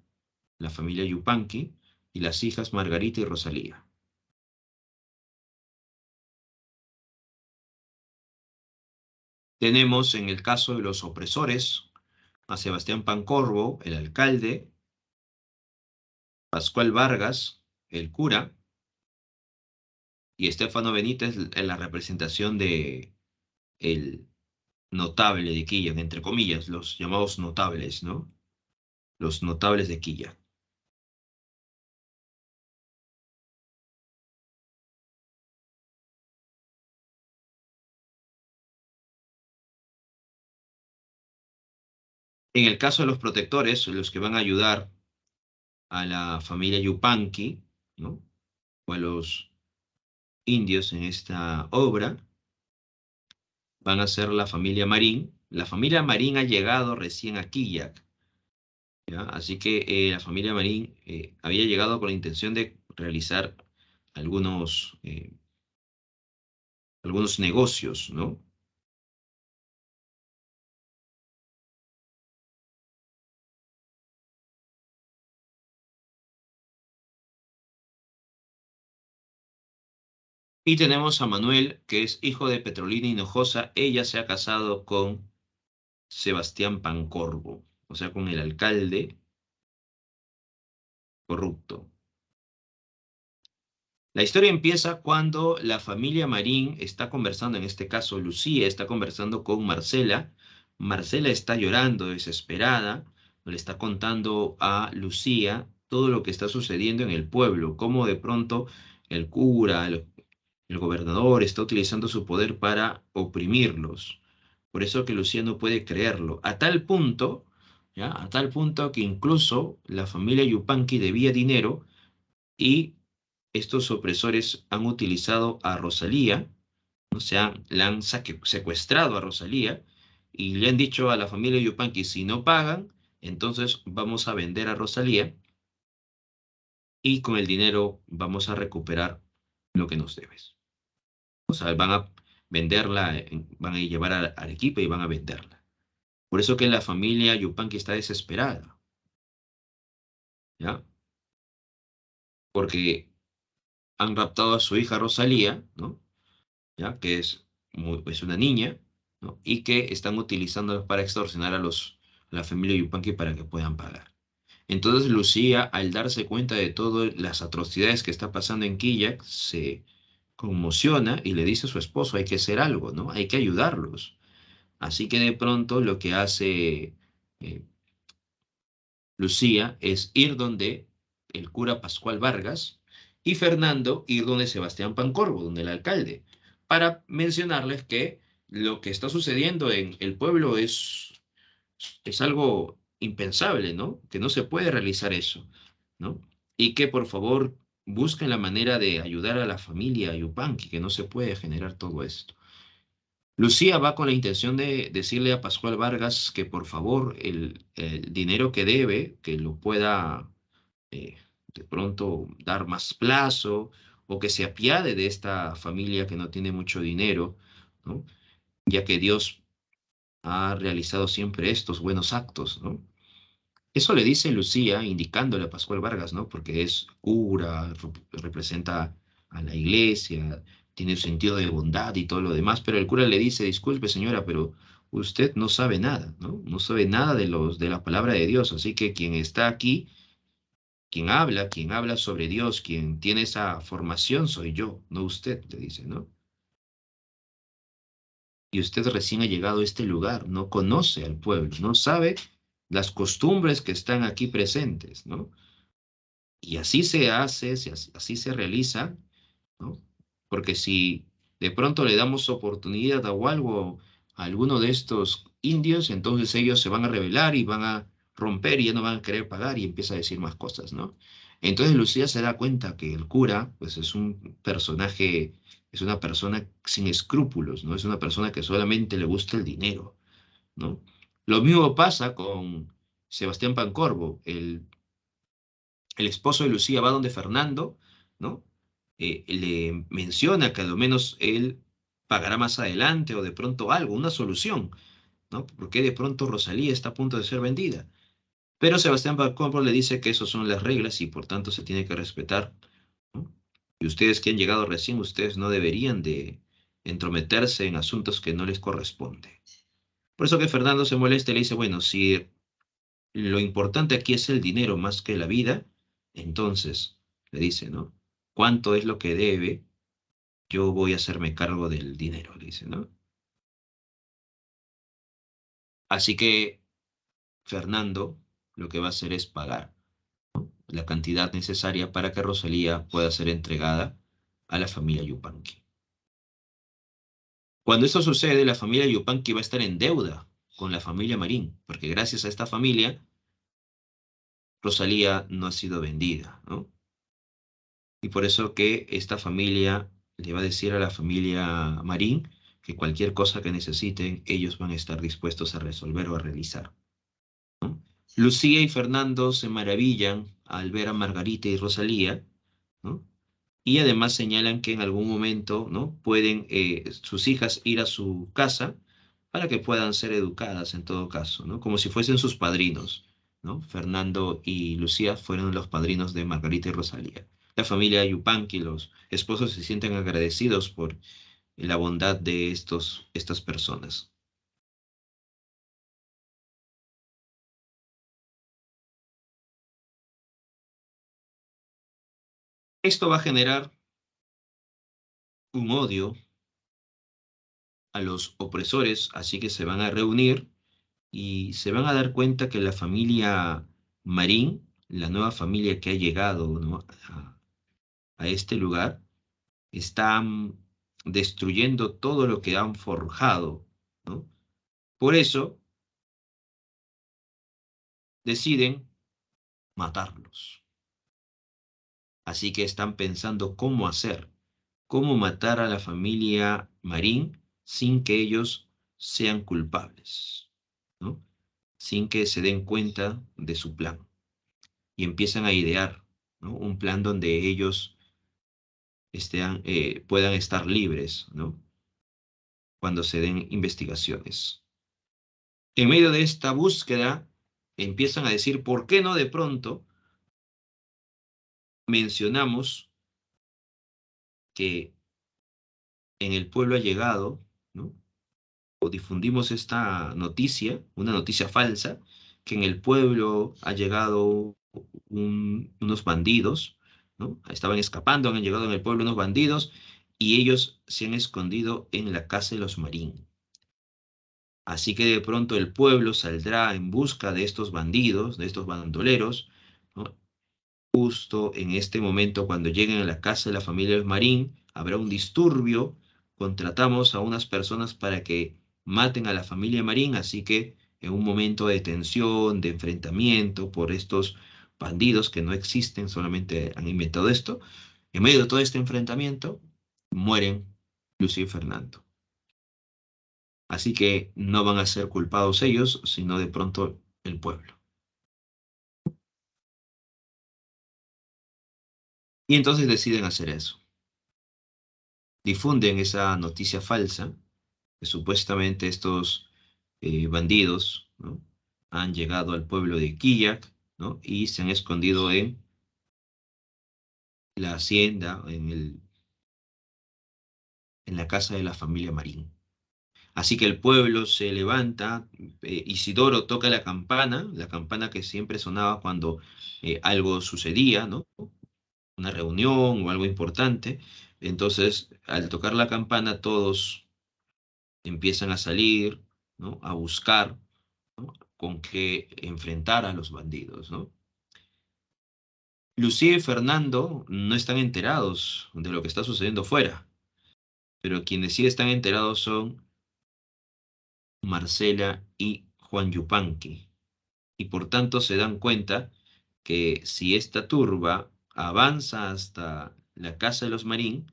Speaker 1: la familia Yupanqui, y las hijas Margarita y Rosalía. Tenemos en el caso de los opresores a Sebastián Pancorbo, el alcalde, Pascual Vargas, el cura, y Estefano Benítez en la representación de el notable de Quilla, entre comillas, los llamados notables, ¿no? Los notables de Quilla. En el caso de los protectores, los que van a ayudar a la familia Yupanqui, ¿no? O a los indios en esta obra, van a ser la familia Marín. La familia Marín ha llegado recién a Quillac, ¿ya? Así que la familia Marín había llegado con la intención de realizar algunos, algunos negocios, ¿no? Y tenemos a Manuel, que es hijo de Petrolina Hinojosa. Ella se ha casado con Sebastián Pancorbo, o sea, con el alcalde corrupto. La historia empieza cuando la familia Marín está conversando, en este caso Lucía está conversando con Marcela. Marcela está llorando, desesperada, le está contando a Lucía todo lo que está sucediendo en el pueblo, cómo de pronto el cura, el gobernador está utilizando su poder para oprimirlos. Por eso que Lucía no puede creerlo. A tal punto, ¿ya? A tal punto que incluso la familia Yupanqui debía dinero y estos opresores han utilizado a Rosalía, o sea, la han secuestrado a Rosalía y le han dicho a la familia Yupanqui, si no pagan, entonces vamos a vender a Rosalía y con el dinero vamos a recuperar lo que nos debes. O sea, van a venderla, van a llevar a Arequipa y van a venderla. Por eso que la familia Yupanqui está desesperada, ¿ya? Porque han raptado a su hija Rosalía, ¿no? ¿Ya? Que es una niña, ¿no? Y que están utilizando para extorsionar a la familia Yupanqui para que puedan pagar. Entonces Lucía, al darse cuenta de todas las atrocidades que está pasando en Quilla, se conmociona y le dice a su esposo, hay que hacer algo, ¿no? Hay que ayudarlos. Así que de pronto lo que hace eh, Lucía es ir donde el cura Pascual Vargas y Fernando ir donde Sebastián Pancorbo, donde el alcalde, para mencionarles que lo que está sucediendo en el pueblo es algo impensable, ¿no? Que no se puede realizar eso, ¿no? Y que por favor busquen la manera de ayudar a la familia Yupanqui, que no se puede generar todo esto. Lucía va con la intención de decirle a Pascual Vargas que por favor el dinero que debe, que lo pueda de pronto dar más plazo o que se apiade de esta familia que no tiene mucho dinero, ¿no? Ya que Dios ha realizado siempre estos buenos actos, ¿no? Eso le dice Lucía, indicándole a Pascual Vargas, ¿no? Porque es cura, representa a la iglesia, tiene un sentido de bondad y todo lo demás, pero el cura le dice, disculpe señora, pero usted no sabe nada, ¿no? No sabe nada de la palabra de Dios, así que quien está aquí, quien habla sobre Dios, quien tiene esa formación soy yo, no usted, le dice, ¿no? Y usted recién ha llegado a este lugar, no conoce al pueblo, no sabe las costumbres que están aquí presentes, ¿no? Y así se hace, así se realiza, ¿no? Porque si de pronto le damos oportunidad o algo a alguno de estos indios, entonces ellos se van a rebelar y van a romper y ya no van a querer pagar y empieza a decir más cosas, ¿no? Entonces Lucía se da cuenta que el cura, pues es un personaje, es una persona sin escrúpulos, ¿no? Es una persona que solamente le gusta el dinero, ¿no? Lo mismo pasa con Sebastián Pancorbo, el esposo de Lucía va donde Fernando, ¿no? Le menciona que a lo menos él pagará más adelante o de pronto algo, una solución, ¿no? Porque de pronto Rosalía está a punto de ser vendida. Pero Sebastián Pacombo le dice que esas son las reglas y por tanto se tiene que respetar, ¿no? Y ustedes que han llegado recién, ustedes no deberían de entrometerse en asuntos que no les corresponde. Por eso que Fernando se molesta y le dice, bueno, si lo importante aquí es el dinero más que la vida. Entonces, le dice, ¿no? ¿Cuánto es lo que debe? Yo voy a hacerme cargo del dinero, le dice, ¿no? Así que Fernando lo que va a hacer es pagar la cantidad necesaria para que Rosalía pueda ser entregada a la familia Yupanqui. Cuando esto sucede, la familia Yupanqui va a estar en deuda con la familia Marín, porque gracias a esta familia, Rosalía no ha sido vendida, ¿no? Y por eso que esta familia le va a decir a la familia Marín que cualquier cosa que necesiten, ellos van a estar dispuestos a resolver o a realizar, ¿no? Lucía y Fernando se maravillan al ver a Margarita y Rosalía, ¿no? Y además señalan que en algún momento, ¿no? Pueden sus hijas ir a su casa para que puedan ser educadas en todo caso, ¿no? Como si fuesen sus padrinos, ¿no? Fernando y Lucía fueron los padrinos de Margarita y Rosalía. La familia Yupanqui, los esposos se sienten agradecidos por la bondad de estas personas. Esto va a generar un odio a los opresores, así que se van a reunir y se van a dar cuenta que la familia Marín, la nueva familia que ha llegado, ¿no? a este lugar, están destruyendo todo lo que han forjado, ¿no? Por eso deciden matarlos. Así que están pensando cómo hacer, cómo matar a la familia Marín sin que ellos sean culpables, ¿no? Sin que se den cuenta de su plan. Y empiezan a idear, ¿no? Un plan donde ellos puedan estar libres, ¿no? Cuando se den investigaciones. En medio de esta búsqueda, empiezan a decir, ¿por qué no de pronto mencionamos que en el pueblo ha llegado, ¿no? O difundimos esta noticia, una noticia falsa, que en el pueblo ha llegado unos bandidos, ¿no? Estaban escapando, han llegado en el pueblo unos bandidos y ellos se han escondido en la casa de los Marín. Así que de pronto el pueblo saldrá en busca de estos bandidos, de estos bandoleros, ¿no? Justo en este momento, cuando lleguen a la casa de la familia Marín, habrá un disturbio. Contratamos a unas personas para que maten a la familia Marín, así que en un momento de tensión, de enfrentamiento por estos bandidos que no existen, solamente han inventado esto, en medio de todo este enfrentamiento, mueren Lucía y Fernando. Así que no van a ser culpados ellos, sino de pronto el pueblo. Y entonces deciden hacer eso. Difunden esa noticia falsa que supuestamente estos bandidos, ¿no? Han llegado al pueblo de Quillak, ¿no? Y se han escondido en la hacienda, en la casa de la familia Marín. Así que el pueblo se levanta, Isidoro toca la campana que siempre sonaba cuando algo sucedía, ¿no? Una reunión o algo importante. Entonces, al tocar la campana, todos empiezan a salir, ¿no? A buscar, ¿no? Con qué enfrentar a los bandidos, ¿no? Lucía y Fernando no están enterados de lo que está sucediendo fuera, pero quienes sí están enterados son Marcela y Juan Yupanqui, y por tanto se dan cuenta que si esta turba avanza hasta la casa de los Marín,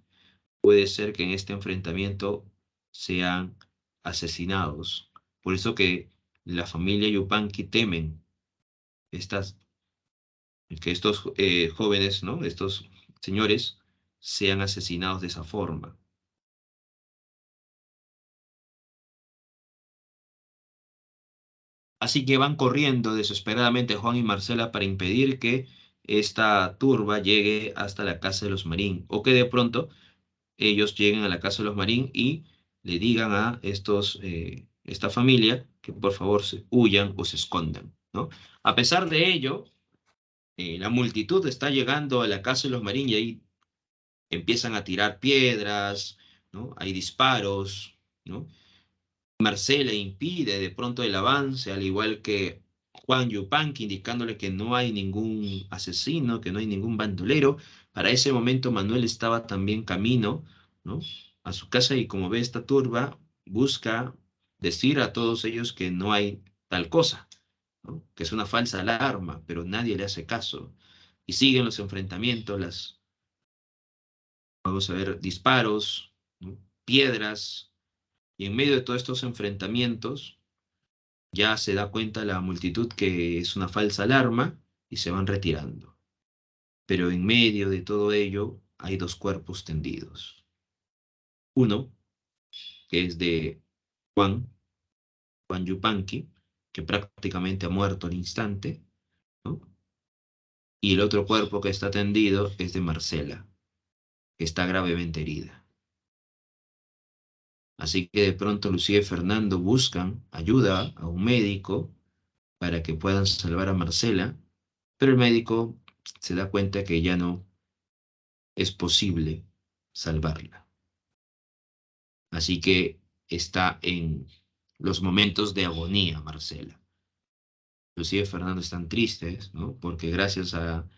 Speaker 1: puede ser que en este enfrentamiento sean asesinados. Por eso que la familia Yupanqui temen estas que estos jóvenes, ¿no? Estos señores sean asesinados de esa forma. Así que van corriendo desesperadamente Juan y Marcela para impedir que esta turba llegue hasta la casa de los Marín o que de pronto ellos lleguen a la casa de los Marín y le digan a esta familia que por favor se huyan o se escondan, ¿no? A pesar de ello, la multitud está llegando a la casa de los Marín y ahí empiezan a tirar piedras, ¿no? Hay disparos, ¿no? Marcela impide de pronto el avance, al igual que Juan Yupanqui, indicándole que no hay ningún asesino, que no hay ningún bandolero. Para ese momento Manuel estaba también camino, ¿no? A su casa y como ve esta turba, busca decir a todos ellos que no hay tal cosa, ¿no? Que es una falsa alarma, pero nadie le hace caso. Y siguen los enfrentamientos, vamos a ver, disparos, ¿no? Piedras, y en medio de todos estos enfrentamientos ya se da cuenta la multitud que es una falsa alarma y se van retirando. Pero en medio de todo ello hay dos cuerpos tendidos. Uno, que es de Juan, Juan Yupanqui, que prácticamente ha muerto al instante, ¿no? Y el otro cuerpo que está tendido es de Marcela, que está gravemente herida. Así que de pronto Lucía y Fernando buscan ayuda a un médico para que puedan salvar a Marcela, pero el médico se da cuenta que ya no es posible salvarla. Así que está en los momentos de agonía, Marcela. Lucía y Fernando están tristes, ¿no? Porque gracias a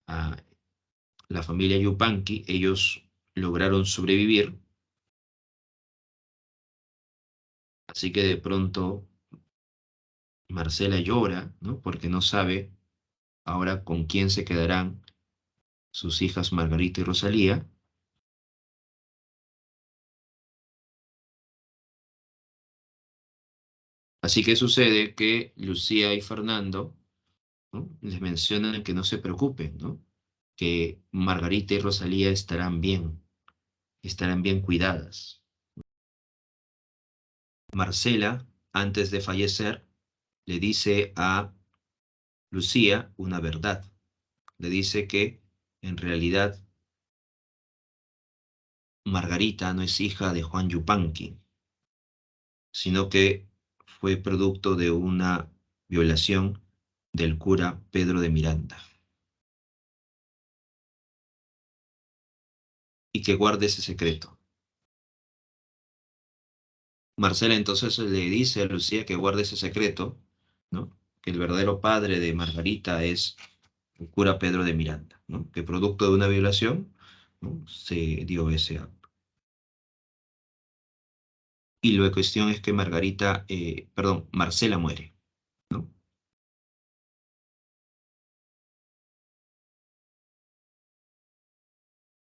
Speaker 1: la familia Yupanqui, ellos lograron sobrevivir, así que de pronto Marcela llora, ¿no? Porque no sabe ahora con quién se quedarán sus hijas Margarita y Rosalía. Así que sucede que Lucía y Fernando, ¿no? Les mencionan que no se preocupen, ¿no? Que Margarita y Rosalía estarán bien cuidadas. Marcela, antes de fallecer, le dice a Lucía una verdad. Le dice que en realidad Margarita no es hija de Juan Yupanqui, sino que fue producto de una violación del cura Pedro de Miranda, y que guarde ese secreto. Marcela entonces le dice a Lucía que guarde ese secreto, ¿no? Que el verdadero padre de Margarita es el cura Pedro de Miranda, ¿no? Que producto de una violación, ¿no? Se dio ese acto. Y la cuestión es que Marcela muere, ¿no?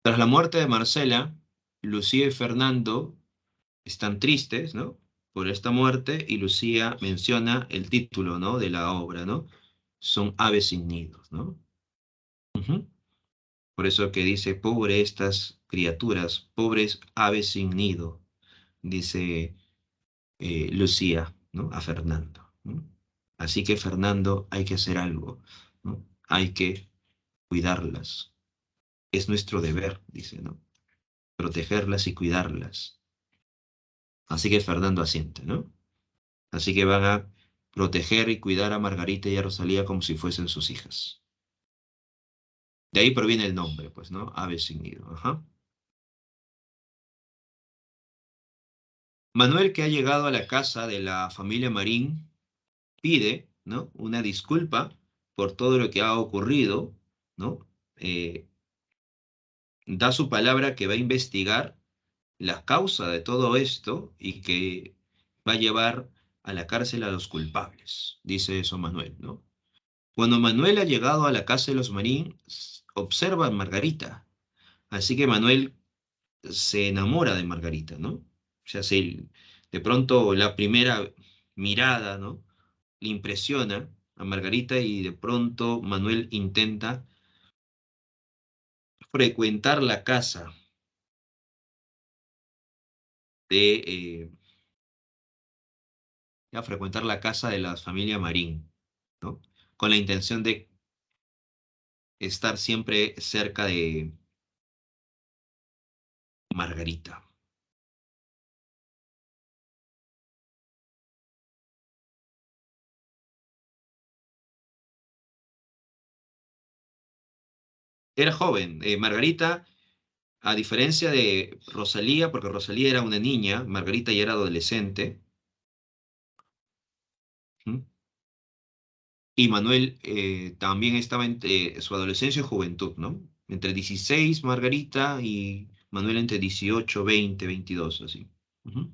Speaker 1: Tras la muerte de Marcela, Lucía y Fernando están tristes, ¿no? Por esta muerte, y Lucía menciona el título, ¿no? De la obra, ¿no? Son aves sin nidos, ¿no? Ujú. Por eso que dice, pobre estas criaturas, pobres aves sin nido, dice Lucía, ¿no? A Fernando, ¿no? Así que Fernando, hay que hacer algo, ¿no? Hay que cuidarlas. Es nuestro deber, dice, ¿no? Protegerlas y cuidarlas. Así que Fernando asiente, ¿no? Así que van a proteger y cuidar a Margarita y a Rosalía como si fuesen sus hijas. De ahí proviene el nombre, pues, ¿no? Aves sin nido. Ajá. Manuel, que ha llegado a la casa de la familia Marín, pide, ¿no? Una disculpa por todo lo que ha ocurrido, ¿no? Eh, Da su palabra que va a investigar la causa de todo esto y que va a llevar a la cárcel a los culpables, dice eso Manuel, ¿no? Cuando Manuel ha llegado a la casa de los Marín, observa a Margarita, así que Manuel se enamora de Margarita, ¿no? O sea, de pronto la primera mirada, ¿no? Le impresiona a Margarita y de pronto Manuel intenta frecuentar la casa de, frecuentar la casa de la familia Marín, ¿no? Con la intención de estar siempre cerca de Margarita. Era joven, Margarita, a diferencia de Rosalía, porque Rosalía era una niña, Margarita ya era adolescente, ¿m? Y Manuel también estaba entre su adolescencia y juventud, ¿no? Entre 16 Margarita y Manuel entre 18, 20, 22, así. Ujú.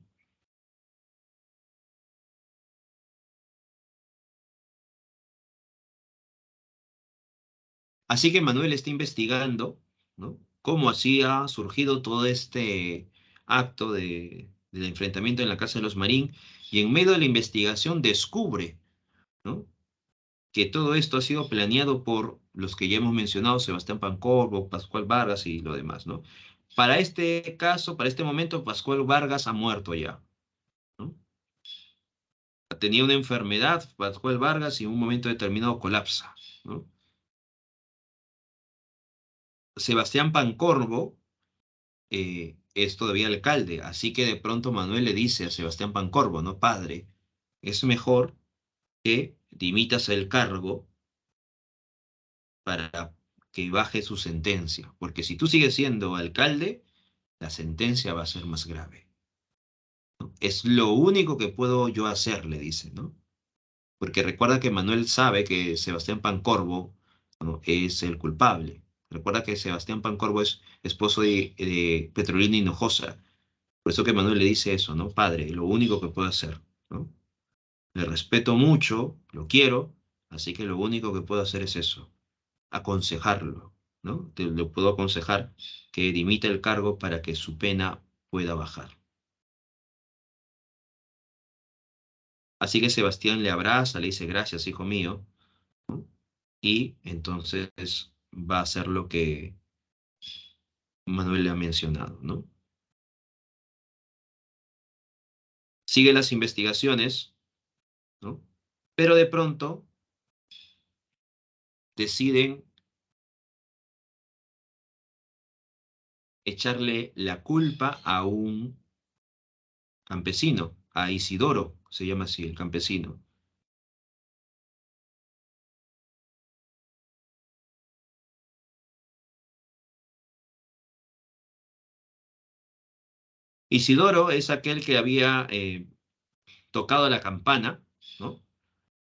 Speaker 1: Así que Manuel está investigando, ¿no? Cómo así ha surgido todo este acto del enfrentamiento en la casa de los Marín, y en medio de la investigación descubre, ¿no? Que todo esto ha sido planeado por los que ya hemos mencionado, Sebastián Pancorbo, Pascual Vargas y lo demás, ¿no? Para este caso, para este momento, Pascual Vargas ha muerto ya, ¿no? Tenía una enfermedad, Pascual Vargas, y en un momento determinado colapsa, ¿no? Sebastián Pancorbo es todavía alcalde, así que de pronto Manuel le dice a Sebastián Pancorbo, ¿no? Padre, es mejor que dimitas el cargo para que baje su sentencia, porque si tú sigues siendo alcalde, la sentencia va a ser más grave, ¿no? Es lo único que puedo yo hacer, le dice, ¿no? Porque recuerda que Manuel sabe que Sebastián Pancorbo, ¿no? Es el culpable. Recuerda que Sebastián Pancorbo es esposo de Petrolina Hinojosa. Por eso que Manuel le dice eso, ¿no? Padre, lo único que puedo hacer, ¿no? Le respeto mucho, lo quiero, así que lo único que puedo hacer es eso, aconsejarlo, ¿no? Le puedo aconsejar que dimita el cargo para que su pena pueda bajar. Así que Sebastián le abraza, le dice gracias, hijo mío, ¿no? Y entonces va a hacer lo que Manuel le ha mencionado, ¿no? Sigue las investigaciones, ¿no? Pero de pronto deciden echarle la culpa a un campesino, a Isidoro, se llama así, el campesino. Isidoro es aquel que había tocado la campana, ¿no?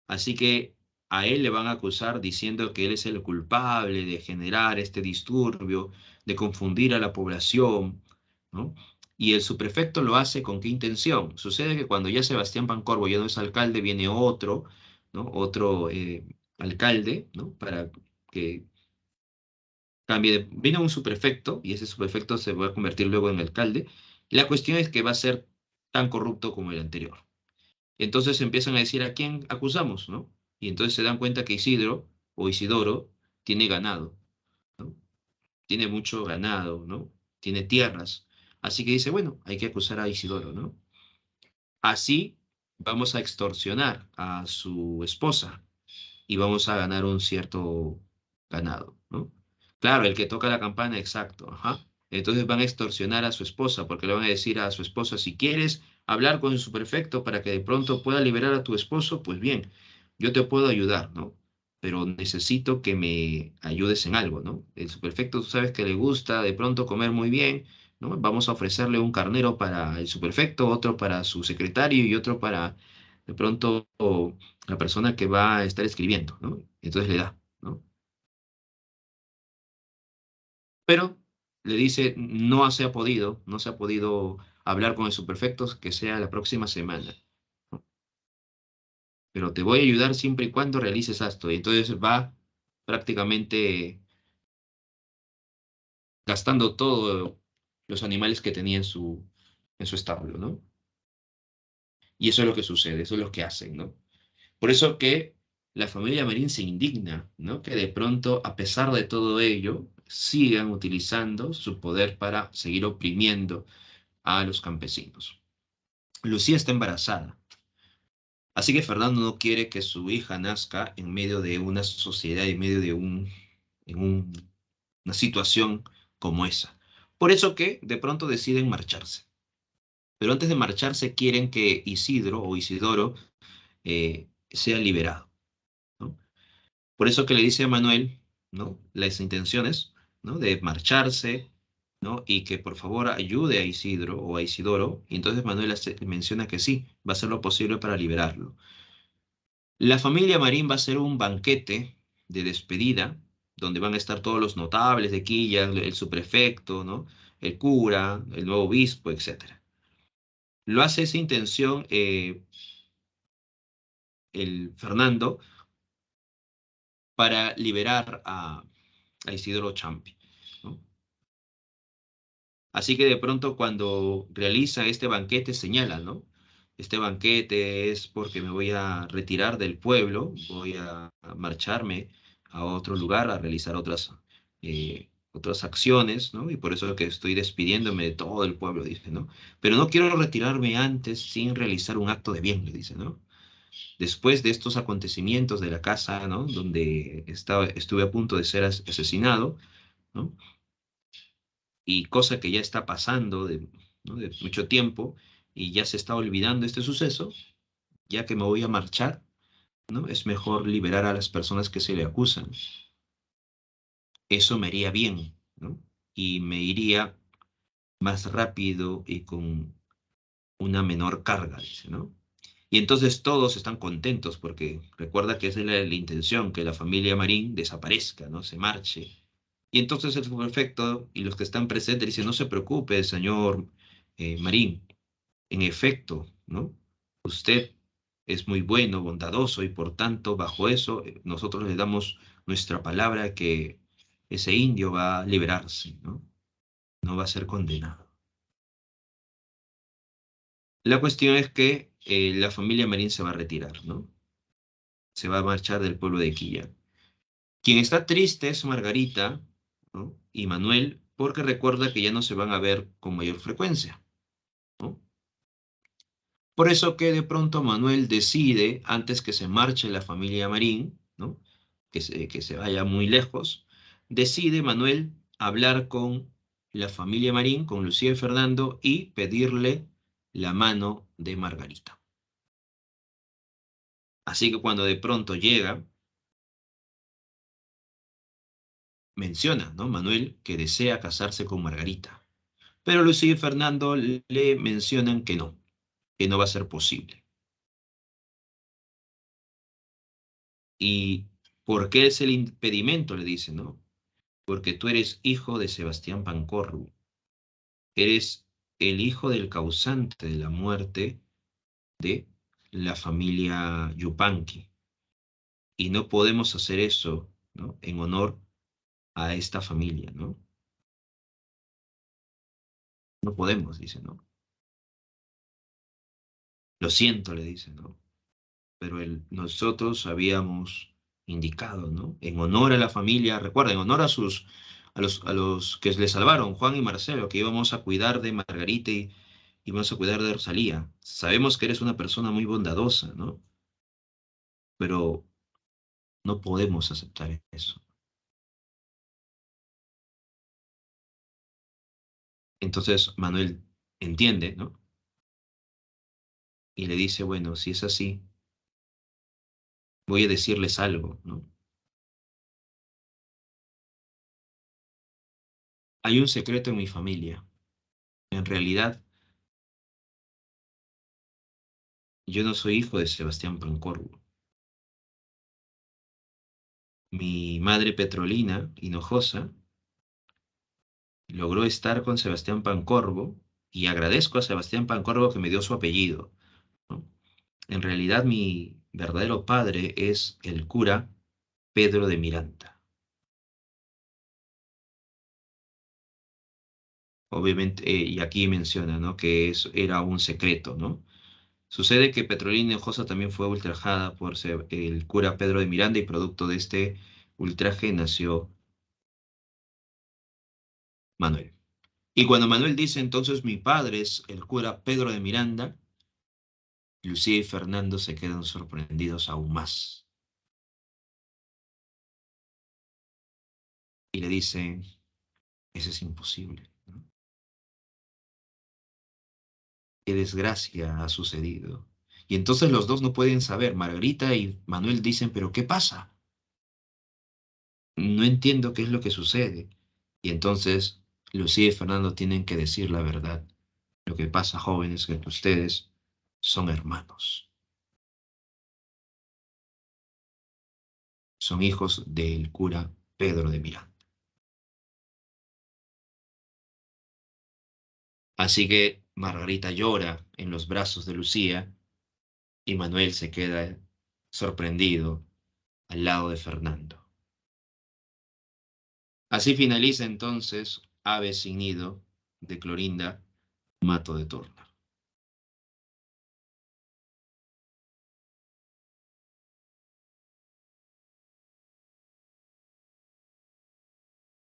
Speaker 1: Así que a él le van a acusar diciendo que él es el culpable de generar este disturbio, de confundir a la población, ¿no? Y el subprefecto lo hace con qué intención. Sucede que cuando ya Sebastián Pancorbo ya no es alcalde, viene otro, ¿no? Otro alcalde, ¿no? Para que cambie de... Viene un subprefecto y ese subprefecto se va a convertir luego en alcalde. Y la cuestión es que va a ser tan corrupto como el anterior. Entonces empiezan a decir a quién acusamos, ¿no? Y entonces se dan cuenta que Isidro o Isidoro tiene ganado, ¿no? Tiene mucho ganado, ¿no? Tiene tierras. Así que dice, bueno, hay que acusar a Isidoro, ¿no? Así vamos a extorsionar a su esposa y vamos a ganar un cierto ganado, ¿no? Claro, el que toca la campana, exacto, ajá. Entonces van a extorsionar a su esposa porque le van a decir a su esposa, si quieres hablar con su prefecto para que de pronto pueda liberar a tu esposo, pues bien, yo te puedo ayudar, ¿no? Pero necesito que me ayudes en algo, ¿no? El superfecto, tú sabes que le gusta de pronto comer muy bien, ¿no? Vamos a ofrecerle un carnero para el superfecto, otro para su secretario y otro para de pronto la persona que va a estar escribiendo, ¿no? Entonces le da, ¿no? Pero le dice, no se ha podido hablar con el superfecto, que sea la próxima semana, ¿no? Pero te voy a ayudar siempre y cuando realices esto. Y entonces va prácticamente gastando todos los animales que tenía en su establo, ¿no? Y eso es lo que sucede, eso es lo que hacen, ¿no? Por eso que la familia Marín se indigna, ¿no? Que de pronto, a pesar de todo ello, sigan utilizando su poder para seguir oprimiendo a los campesinos. Lucía está embarazada, así que Fernando no quiere que su hija nazca en medio de una sociedad, en medio de una situación como esa. Por eso que de pronto deciden marcharse. Pero antes de marcharse quieren que Isidro o Isidoro sea liberado, ¿no? Por eso que le dice a Manuel, ¿no? Las intenciones, ¿no? De marcharse, ¿no? Y que por favor ayude a Isidro o a Isidoro. Y entonces Manuel menciona que sí, va a hacer lo posible para liberarlo. La familia Marín va a hacer un banquete de despedida, donde van a estar todos los notables de Quilla, el subprefecto, ¿no? El cura, el nuevo obispo, etcétera. Lo hace esa intención el Fernando para liberar a Isidoro Champi, ¿no? Así que de pronto cuando realiza este banquete señala, ¿no? Este banquete es porque me voy a retirar del pueblo, voy a marcharme a otro lugar a realizar otras acciones, ¿no? Y por eso es que estoy despidiéndome de todo el pueblo, dice, ¿no? Pero no quiero retirarme antes sin realizar un acto de bien, le dice, ¿no? Después de estos acontecimientos de la casa, ¿no? Donde estuve a punto de ser asesinado, ¿no? Y cosa que ya está pasando ¿no? de mucho tiempo y ya se está olvidando este suceso, ya que me voy a marchar, ¿no? Es mejor liberar a las personas que se le acusan. Eso me haría bien, ¿no? Y me iría más rápido y con una menor carga, dice, ¿no? Y entonces todos están contentos porque recuerda que esa es la intención, que la familia Marín desaparezca, ¿no? Se marche. Y entonces el prefecto y los que están presentes dicen, no se preocupe, señor Marín, en efecto, ¿no? Usted es muy bueno, bondadoso, y por tanto, bajo eso, nosotros le damos nuestra palabra que ese indio va a liberarse, ¿no? No va a ser condenado. La cuestión es que la familia Marín se va a retirar, ¿no? Se va a marchar del pueblo de Quilla. Quien está triste es Margarita, ¿no? Y Manuel, porque recuerda que ya no se van a ver con mayor frecuencia, ¿no? Por eso que de pronto Manuel decide, antes que se marche la familia Marín, ¿no? Que se vaya muy lejos, decide Manuel hablar con la familia Marín, con Lucía y Fernando, y pedirle la mano de Margarita. Así que cuando de pronto llega, menciona, ¿no? Manuel que desea casarse con Margarita. Pero Lucía y Fernando le mencionan que no va a ser posible. ¿Y por qué es el impedimento? Le dice, ¿no? Porque tú eres hijo de Sebastián Pancorbo, eres el hijo del causante de la muerte de la familia Yupanqui, y no podemos hacer eso, ¿no? En honor a esta familia, ¿no? No podemos, dice, ¿no? Lo siento, le dice, ¿no? Pero nosotros habíamos indicado, ¿no? En honor a la familia, recuerda, en honor a los que le salvaron, Juan y Marcelo, que íbamos a cuidar de Margarita y vamos a cuidar de Rosalía. Sabemos que eres una persona muy bondadosa, ¿no? Pero no podemos aceptar eso. Entonces Manuel entiende, ¿no? Y le dice, bueno, si es así, voy a decirles algo, ¿no? Hay un secreto en mi familia. En realidad, yo no soy hijo de Sebastián Pancorbo. Mi madre Petrolina, Hinojosa, logró estar con Sebastián Pancorbo y agradezco a Sebastián Pancorbo que me dio su apellido, ¿no? En realidad mi verdadero padre es el cura Pedro de Miranda. Obviamente, y aquí menciona, ¿no? Que eso era un secreto, ¿no? Sucede que Petrolina Hinojosa también fue ultrajada por el cura Pedro de Miranda y producto de este ultraje nació Manuel. Y cuando Manuel dice entonces mi padre es el cura Pedro de Miranda, Lucía y Fernando se quedan sorprendidos aún más y le dicen, eso es imposible, ¿no? Qué desgracia ha sucedido. Y entonces los dos no pueden saber. Margarita y Manuel dicen, pero ¿qué pasa? No entiendo qué es lo que sucede. Y entonces Lucía y Fernando tienen que decir la verdad. Lo que pasa, jóvenes, es que ustedes son hermanos. Son hijos del cura Pedro de Miranda. Así que Margarita llora en los brazos de Lucía y Manuel se queda sorprendido al lado de Fernando. Así finaliza entonces Ave sin nido de Clorinda Mato de Turner.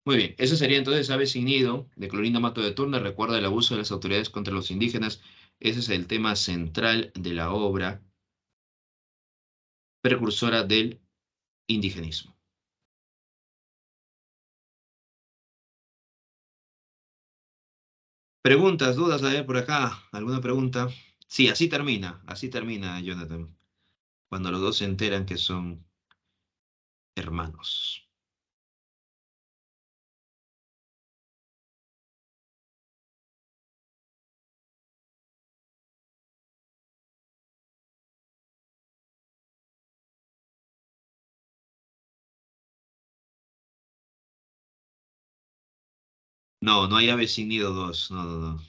Speaker 1: Muy bien, ese sería entonces Ave sin nido de Clorinda Mato de Turner. Recuerda el abuso de las autoridades contra los indígenas. Ese es el tema central de la obra precursora del indigenismo. Preguntas, dudas, a ver por acá. ¿Alguna pregunta? Sí, así termina, Jonathan, cuando los dos se enteran que son hermanos. No, no hay Ave sin nido 2. No, no, no.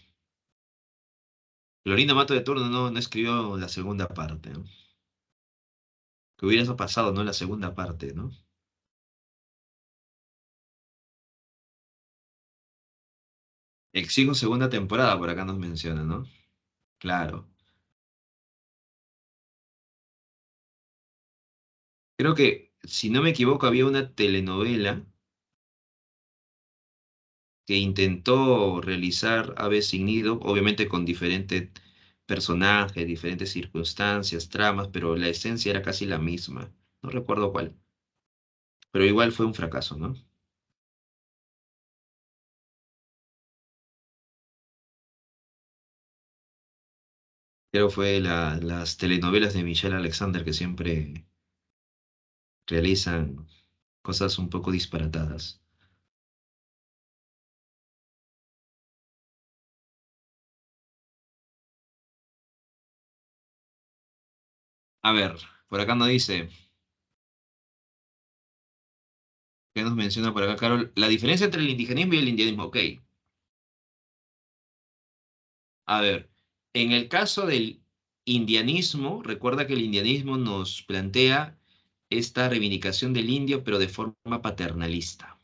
Speaker 1: Florinda Mato de Turno no escribió la segunda parte, ¿no? Que hubiera eso pasado, ¿no? La segunda parte, ¿no? Exijo segunda temporada, por acá nos menciona, ¿no? Claro. Creo que, si no me equivoco, había una telenovela que intentó realizar Ave sin nido, obviamente con diferentes personajes, diferentes circunstancias, tramas, pero la esencia era casi la misma. No recuerdo cuál, pero igual fue un fracaso, ¿no? Creo que fue las telenovelas de Michelle Alexander que siempre realizan cosas un poco disparatadas. A ver, por acá nos dice, ¿qué nos menciona por acá, Carol? La diferencia entre el indigenismo y el indianismo. Ok, a ver, en el caso del indianismo, recuerda que el indianismo nos plantea esta reivindicación del indio, pero de forma paternalista,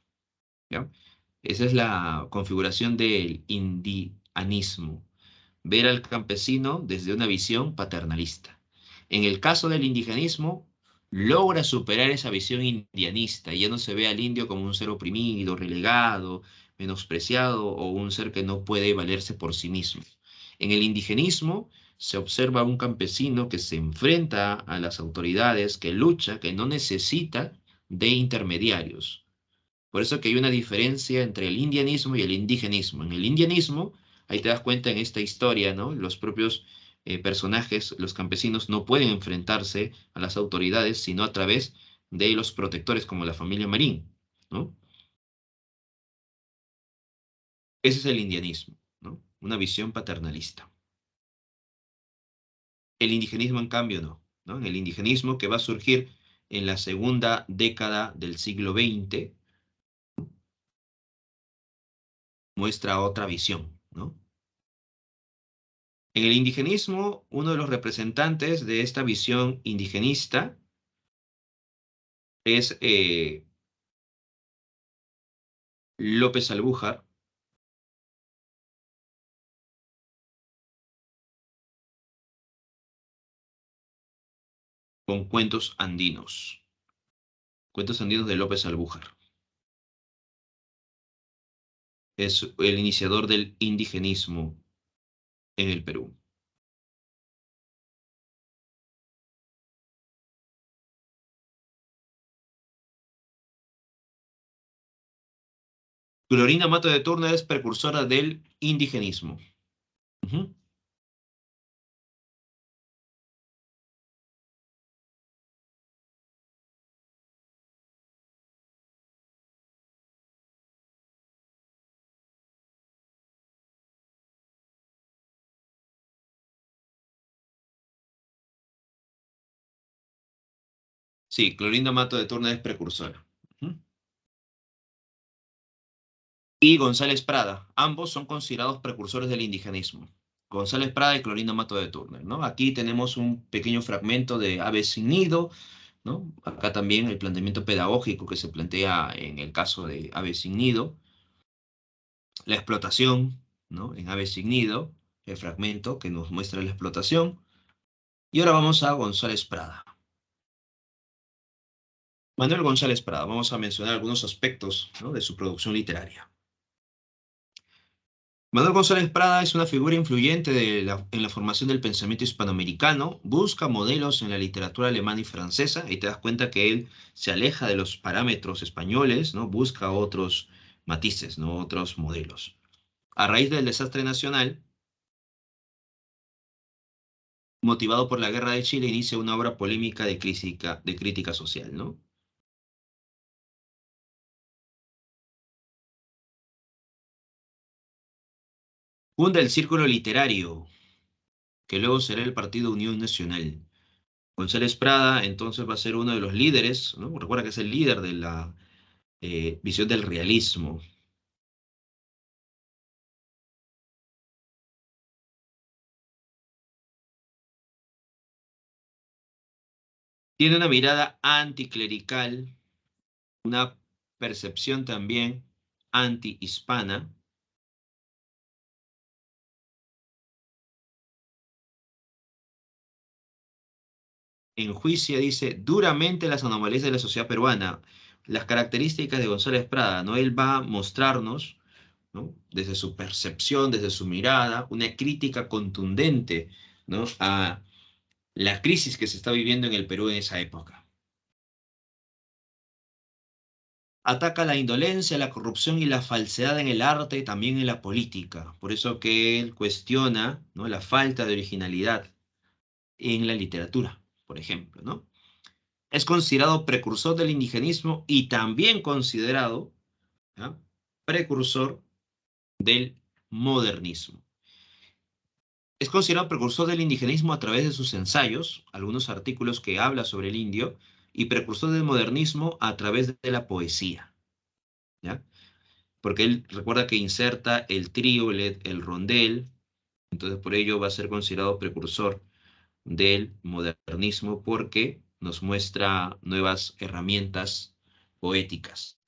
Speaker 1: ¿ya? Esa es la configuración del indianismo, ver al campesino desde una visión paternalista. En el caso del indigenismo, logra superar esa visión indianista y ya no se ve al indio como un ser oprimido, relegado, menospreciado o un ser que no puede valerse por sí mismo. En el indigenismo se observa a un campesino que se enfrenta a las autoridades, que lucha, que no necesita de intermediarios. Por eso que hay una diferencia entre el indianismo y el indigenismo. En el indianismo, ahí te das cuenta en esta historia, ¿no? Los propios personajes, los campesinos, no pueden enfrentarse a las autoridades, sino a través de los protectores como la familia Marín, ¿no? Ese es el indianismo, ¿no? Una visión paternalista. El indigenismo, en cambio, no, ¿no? En el indigenismo que va a surgir en la segunda década del siglo XX, muestra otra visión, ¿no? En el indigenismo, uno de los representantes de esta visión indigenista es López Albújar con Cuentos Andinos. Cuentos Andinos de López Albújar. Es el iniciador del indigenismo en el Perú. Glorinda Mato de Turner es precursora del indigenismo. Ujú. Sí, Clorinda Mato de Turner es precursora. Ujú. Y González Prada. Ambos son considerados precursores del indigenismo. González Prada y Clorinda Mato de Turner, ¿no? Aquí tenemos un pequeño fragmento de Aves sin nido, ¿no? Acá también el planteamiento pedagógico que se plantea en el caso de Aves sin nido, la explotación, ¿no? En Aves sin nido, el fragmento que nos muestra la explotación. Y ahora vamos a González Prada. Manuel González Prada, vamos a mencionar algunos aspectos, ¿no? De su producción literaria. Manuel González Prada es una figura influyente en la formación del pensamiento hispanoamericano, busca modelos en la literatura alemana y francesa, y te das cuenta que él se aleja de los parámetros españoles, ¿no? Busca otros matices, ¿no? Otros modelos. A raíz del desastre nacional, motivado por la guerra de Chile, inicia una obra polémica de crítica social, ¿no? Funda el Círculo Literario, que luego será el Partido Unión Nacional. González Prada entonces va a ser uno de los líderes, ¿no? Recuerda que es el líder de la visión del realismo. Tiene una mirada anticlerical, una percepción también anti-hispana. Enjuicia, dice, duramente las anomalías de la sociedad peruana, las características de González Prada, ¿no? Él va a mostrarnos, ¿no? Desde su percepción, desde su mirada, una crítica contundente, ¿no? A la crisis que se está viviendo en el Perú en esa época. Ataca la indolencia, la corrupción y la falsedad en el arte y también en la política. Por eso que él cuestiona, ¿no? La falta de originalidad en la literatura, por ejemplo, ¿no? Es considerado precursor del indigenismo y también considerado, ¿ya?, precursor del modernismo. Es considerado precursor del indigenismo a través de sus ensayos, algunos artículos que habla sobre el indio, y precursor del modernismo a través de la poesía, ¿ya? Porque él recuerda que inserta el trío, el rondel, entonces por ello va a ser considerado precursor del modernismo porque nos muestra nuevas herramientas poéticas.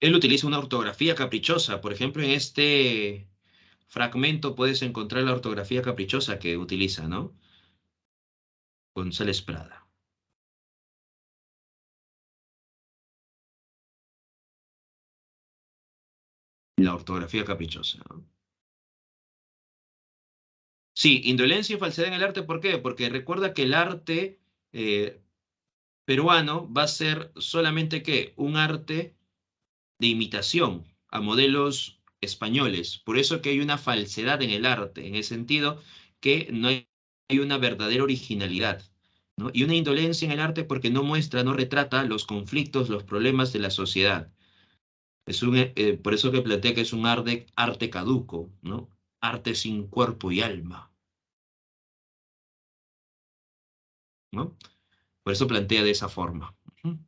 Speaker 1: Él utiliza una ortografía caprichosa. Por ejemplo, en este fragmento puedes encontrar la ortografía caprichosa que utiliza, ¿no? González Prada. La ortografía caprichosa, ¿no? Sí, indolencia y falsedad en el arte, ¿por qué? Porque recuerda que el arte eh, peruano va a ser solamente ¿qué? Un arte de imitación a modelos españoles. Por eso que hay una falsedad en el arte, en el sentido que no hay una verdadera originalidad, ¿no? Y una indolencia en el arte porque no muestra, no retrata los conflictos, los problemas de la sociedad. Por eso que plantea que es un arte caduco, ¿no? Arte sin cuerpo y alma, ¿no? Por eso plantea de esa forma. Ujú.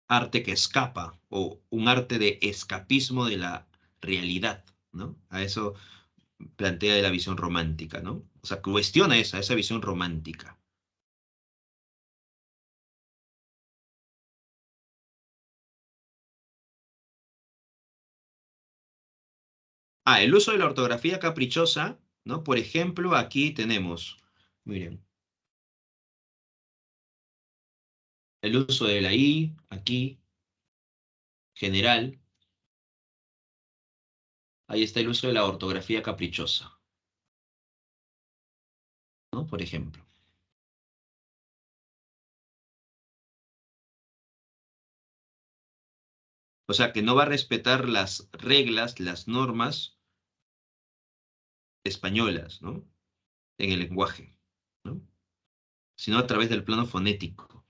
Speaker 1: Arte que escapa o un arte de escapismo de la realidad, ¿no? A eso plantea de la visión romántica, ¿no? O sea, cuestiona esa visión romántica. Ah, el uso de la ortografía caprichosa, ¿no? Por ejemplo, aquí tenemos, miren, el uso de la I, aquí, general, ahí está el uso de la ortografía caprichosa, ¿no? Por ejemplo. O sea, que no va a respetar las reglas, las normas españolas, ¿no? En el lenguaje, ¿no? Sino a través del plano fonético.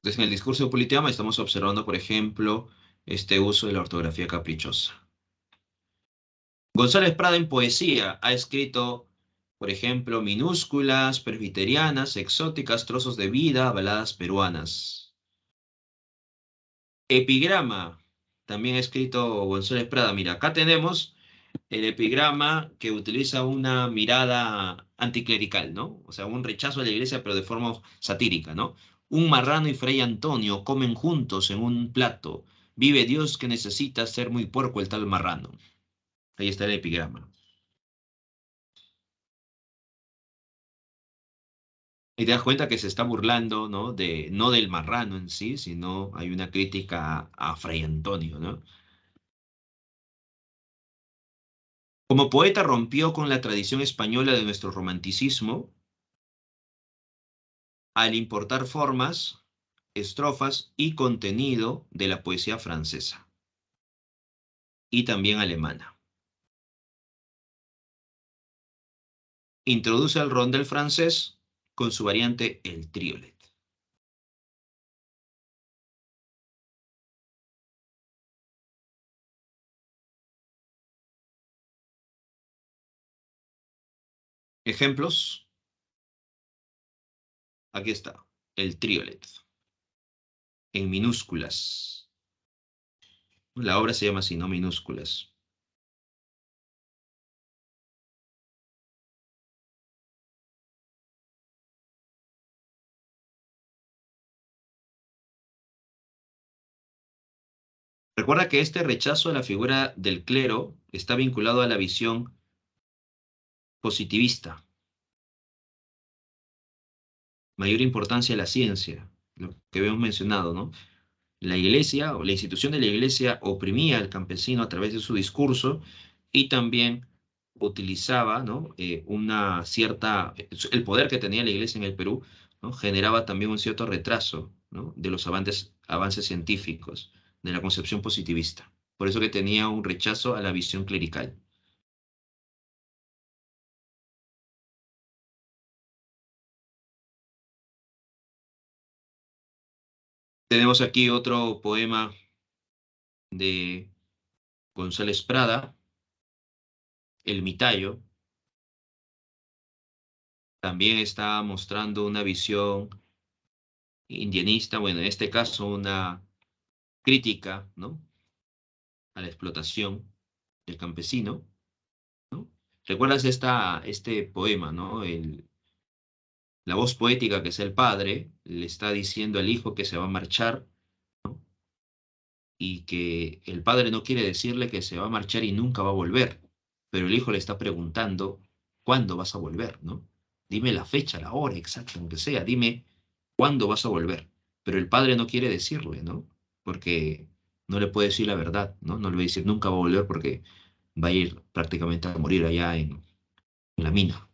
Speaker 1: Entonces, en el discurso de Politeama estamos observando, por ejemplo, este uso de la ortografía caprichosa. González Prada en poesía ha escrito, por ejemplo, minúsculas, presbiterianas, exóticas, trozos de vida, baladas peruanas. Epigrama, también ha escrito González Prada. Mira, acá tenemos el epigrama que utiliza una mirada anticlerical, ¿no? O sea, un rechazo a la iglesia, pero de forma satírica, ¿no? Un marrano y Fray Antonio comen juntos en un plato. Vive Dios que necesita ser muy puerco el tal marrano. Ahí está el epigrama. Y te das cuenta que se está burlando, ¿no? No del marrano en sí, sino hay una crítica a Fray Antonio, ¿no? Como poeta rompió con la tradición española de nuestro romanticismo al importar formas, estrofas y contenido de la poesía francesa y también alemana. Introduce el rondel francés con su variante el triolet. Ejemplos, aquí está, el triolet, en minúsculas. La obra se llama así, no minúsculas. Recuerda que este rechazo a la figura del clero está vinculado a la visión positivista, mayor importancia a la ciencia, lo que habíamos mencionado, ¿no? La iglesia o la institución de la iglesia oprimía al campesino a través de su discurso y también utilizaba, ¿no? Una cierta, el poder que tenía la iglesia en el Perú, ¿no? Generaba también un cierto retraso, ¿no? De los avances científicos, de la concepción positivista. Por eso que tenía un rechazo a la visión clerical. Tenemos aquí otro poema de González Prada, El Mitayo. También está mostrando una visión indianista, bueno, en este caso una crítica, ¿no? A la explotación del campesino, ¿no? ¿Recuerdas este poema, ¿no? La voz poética que es el padre le está diciendo al hijo que se va a marchar, ¿no? Y que el padre no quiere decirle que se va a marchar y nunca va a volver, pero el hijo le está preguntando, ¿cuándo vas a volver, no? Dime la fecha, la hora exacta, aunque sea, dime cuándo vas a volver. Pero el padre no quiere decirle, ¿no? Porque no le puede decir la verdad, ¿no? No le va a decir nunca va a volver porque va a ir prácticamente a morir allá en la mina.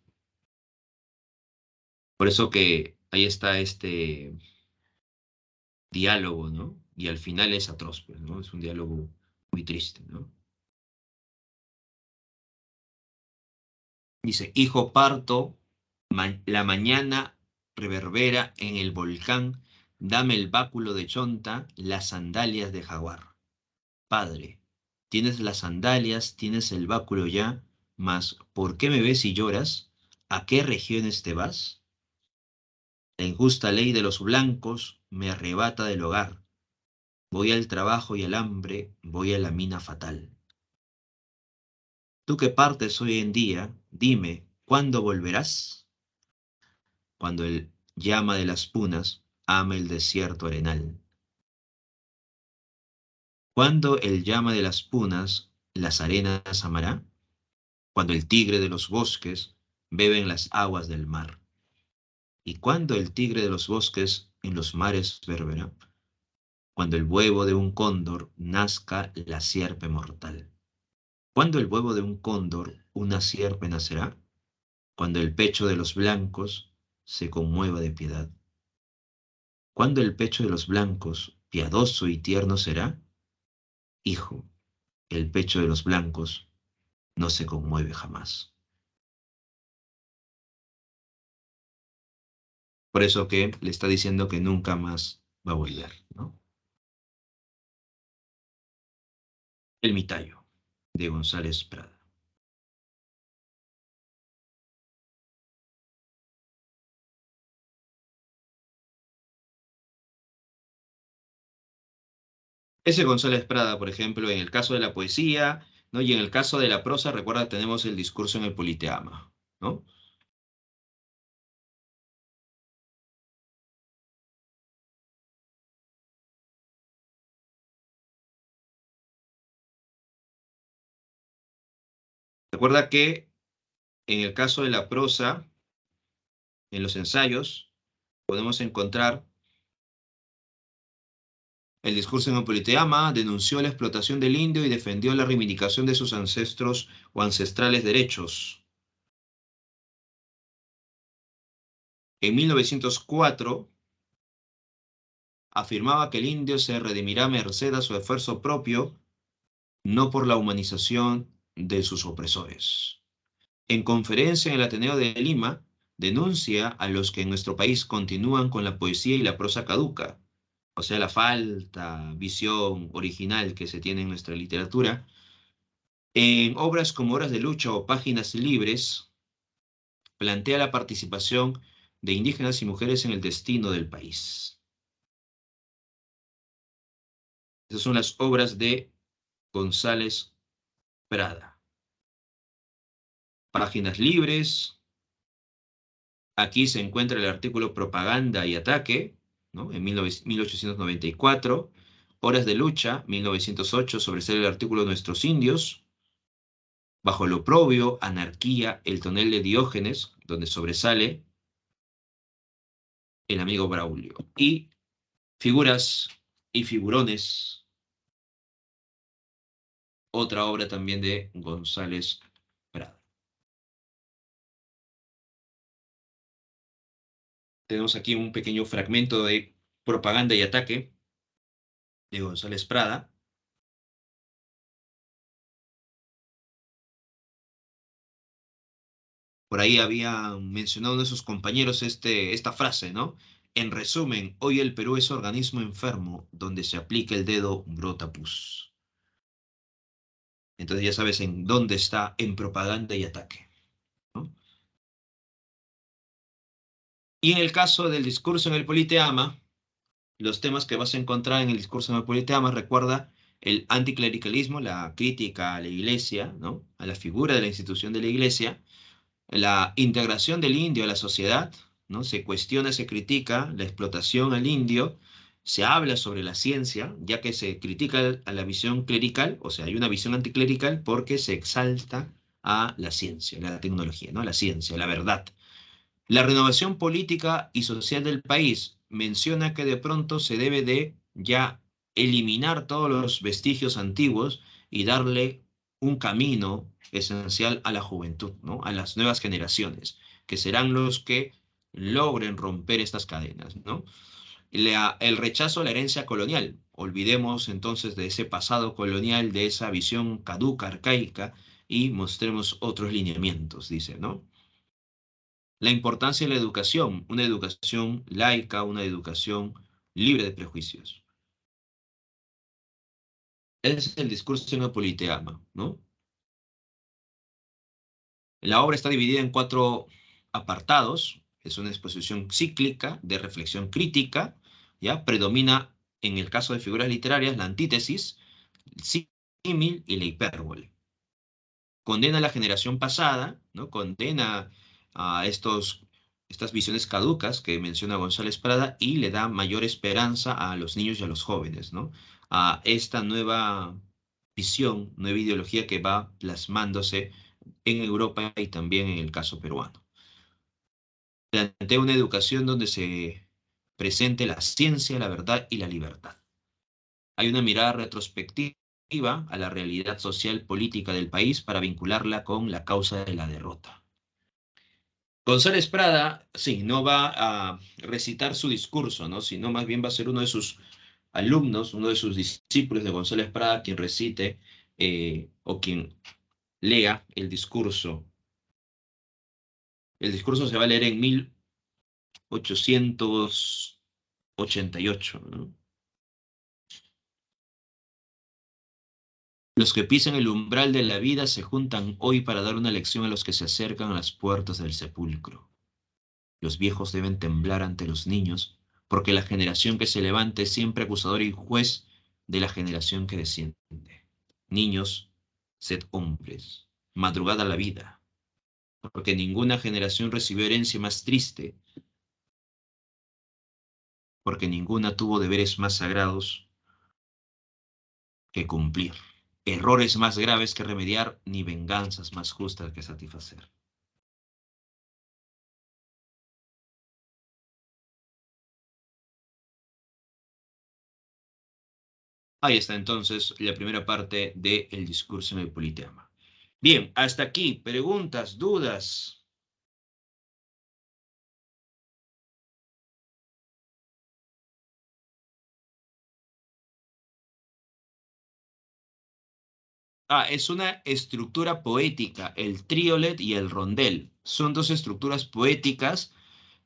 Speaker 1: Por eso que ahí está este diálogo, ¿no? Y al final es atroz, pues, ¿no? Es un diálogo muy triste, ¿no? Dice, hijo parto, la mañana reverbera en el volcán, dame el báculo de chonta, las sandalias de jaguar. Padre, tienes las sandalias, tienes el báculo ya, mas ¿por qué me ves y lloras? ¿A qué regiones te vas? La injusta ley de los blancos me arrebata del hogar. Voy al trabajo y al hambre, voy a la mina fatal. Tú que partes hoy en día, dime, ¿cuándo volverás? Cuando el llama de las punas ama el desierto arenal. Cuando el llama de las punas las arenas amará. Cuando el tigre de los bosques bebe en las aguas del mar. Y cuando el tigre de los bosques en los mares verberá. Cuando el huevo de un cóndor nazca la sierpe mortal. Cuando el huevo de un cóndor una sierpe nacerá. Cuando el pecho de los blancos se conmueva de piedad. Cuando el pecho de los blancos piadoso y tierno será. Hijo, el pecho de los blancos no se conmueve jamás. Por eso que le está diciendo que nunca más va a volver, ¿no? El Mitayo, de González Prada. Ese González Prada, por ejemplo, en el caso de la poesía, ¿no? Y en el caso de la prosa, recuerda, tenemos el discurso en el Politeama, ¿no? Recuerda que en el caso de la prosa, en los ensayos, podemos encontrar el discurso en el Politeama, denunció la explotación del indio y defendió la reivindicación de sus ancestros o ancestrales derechos. En 1904, afirmaba que el indio se redimirá merced a su esfuerzo propio, no por la humanización de sus opresores. En conferencia en el Ateneo de Lima, denuncia a los que en nuestro país continúan con la poesía y la prosa caduca, o sea, la falta visión original que se tiene en nuestra literatura. En obras como Horas de Lucha o Páginas Libres, plantea la participación de indígenas y mujeres en el destino del país. Esas son las obras de González Prada. Páginas libres. Aquí se encuentra el artículo Propaganda y Ataque, ¿no? En 1894. Horas de lucha, 1908, sobresale el artículo Nuestros indios. Bajo el oprobio, anarquía, el tonel de Diógenes, donde sobresale el amigo Braulio. Y figuras y figurones, otra obra también de González Prada. Tenemos aquí un pequeño fragmento de Propaganda y Ataque de González Prada. Por ahí había mencionado uno de sus compañeros esta frase, ¿no? En resumen, hoy el Perú es organismo enfermo, donde se aplica el dedo brota pus. Entonces ya sabes en dónde está en propaganda y ataque, ¿no? Y en el caso del discurso en el Politeama, los temas que vas a encontrar en el discurso en el Politeama, recuerda el anticlericalismo, la crítica a la iglesia, ¿no? A la figura de la institución de la iglesia, la integración del indio a la sociedad, ¿no? Se cuestiona, se critica la explotación al indio, se habla sobre la ciencia, ya que se critica a la visión clerical, o sea, hay una visión anticlerical porque se exalta a la ciencia, la tecnología, ¿no? La ciencia, la verdad. La renovación política y social del país menciona que de pronto se debe de ya eliminar todos los vestigios antiguos y darle un camino esencial a la juventud, ¿no? A las nuevas generaciones, que serán los que logren romper estas cadenas, ¿no? El rechazo a la herencia colonial. Olvidemos entonces de ese pasado colonial, de esa visión caduca, arcaica, y mostremos otros lineamientos, dice, ¿no? La importancia de la educación, una educación laica, una educación libre de prejuicios. Ese es el discurso en el Politeama, ¿no? La obra está dividida en 4 apartados. Es una exposición cíclica de reflexión crítica, ¿ya? Predomina, en el caso de figuras literarias, la antítesis, el símil y la hipérbole. Condena a la generación pasada, ¿no? Condena a estas visiones caducas que menciona González Prada y le da mayor esperanza a los niños y a los jóvenes, ¿no? A esta nueva visión, nueva ideología que va plasmándose en Europa y también en el caso peruano. Plantea una educación donde se presente la ciencia, la verdad y la libertad. Hay una mirada retrospectiva a la realidad social política del país para vincularla con la causa de la derrota. González Prada, sí, no va a recitar su discurso, ¿no? Sino más bien va a ser uno de sus alumnos, uno de sus discípulos de González Prada, quien recite o quien lea el discurso. El discurso se va a leer en 1888, ¿no? Los que pisan el umbral de la vida se juntan hoy para dar una lección a los que se acercan a las puertas del sepulcro. Los viejos deben temblar ante los niños, porque la generación que se levante es siempre acusador y juez de la generación que desciende. Niños, sed hombres, madrugada la vida, porque ninguna generación recibió herencia más triste, porque ninguna tuvo deberes más sagrados que cumplir, errores más graves que remediar, ni venganzas más justas que satisfacer. Ahí está entonces la primera parte del discurso en el Politeama. Bien, hasta aquí, preguntas, dudas. Es una estructura poética, el triolet y el rondel. Son dos estructuras poéticas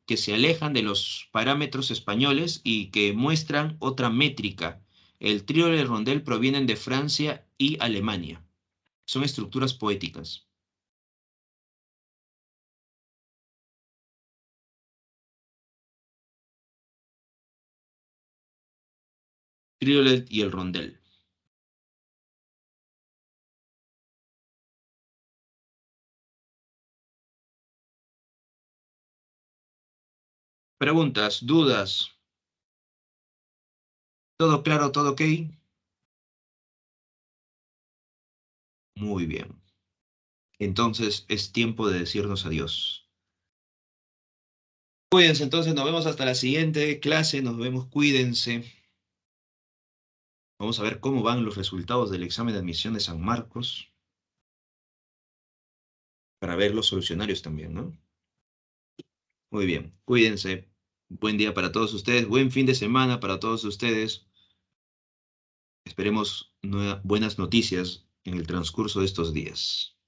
Speaker 1: que se alejan de los parámetros españoles y que muestran otra métrica. El triolet y el rondel provienen de Francia y Alemania. Son estructuras poéticas. Triolet y el rondel. Preguntas, dudas. ¿Todo claro, todo ok? Muy bien. Entonces es tiempo de decirnos adiós. Cuídense, entonces nos vemos hasta la siguiente clase. Nos vemos, cuídense. Vamos a ver cómo van los resultados del examen de admisión de San Marcos para ver los solucionarios también, ¿no? Muy bien, cuídense. Buen día para todos ustedes. Buen fin de semana para todos ustedes. Esperemos buenas noticias en el transcurso de estos días.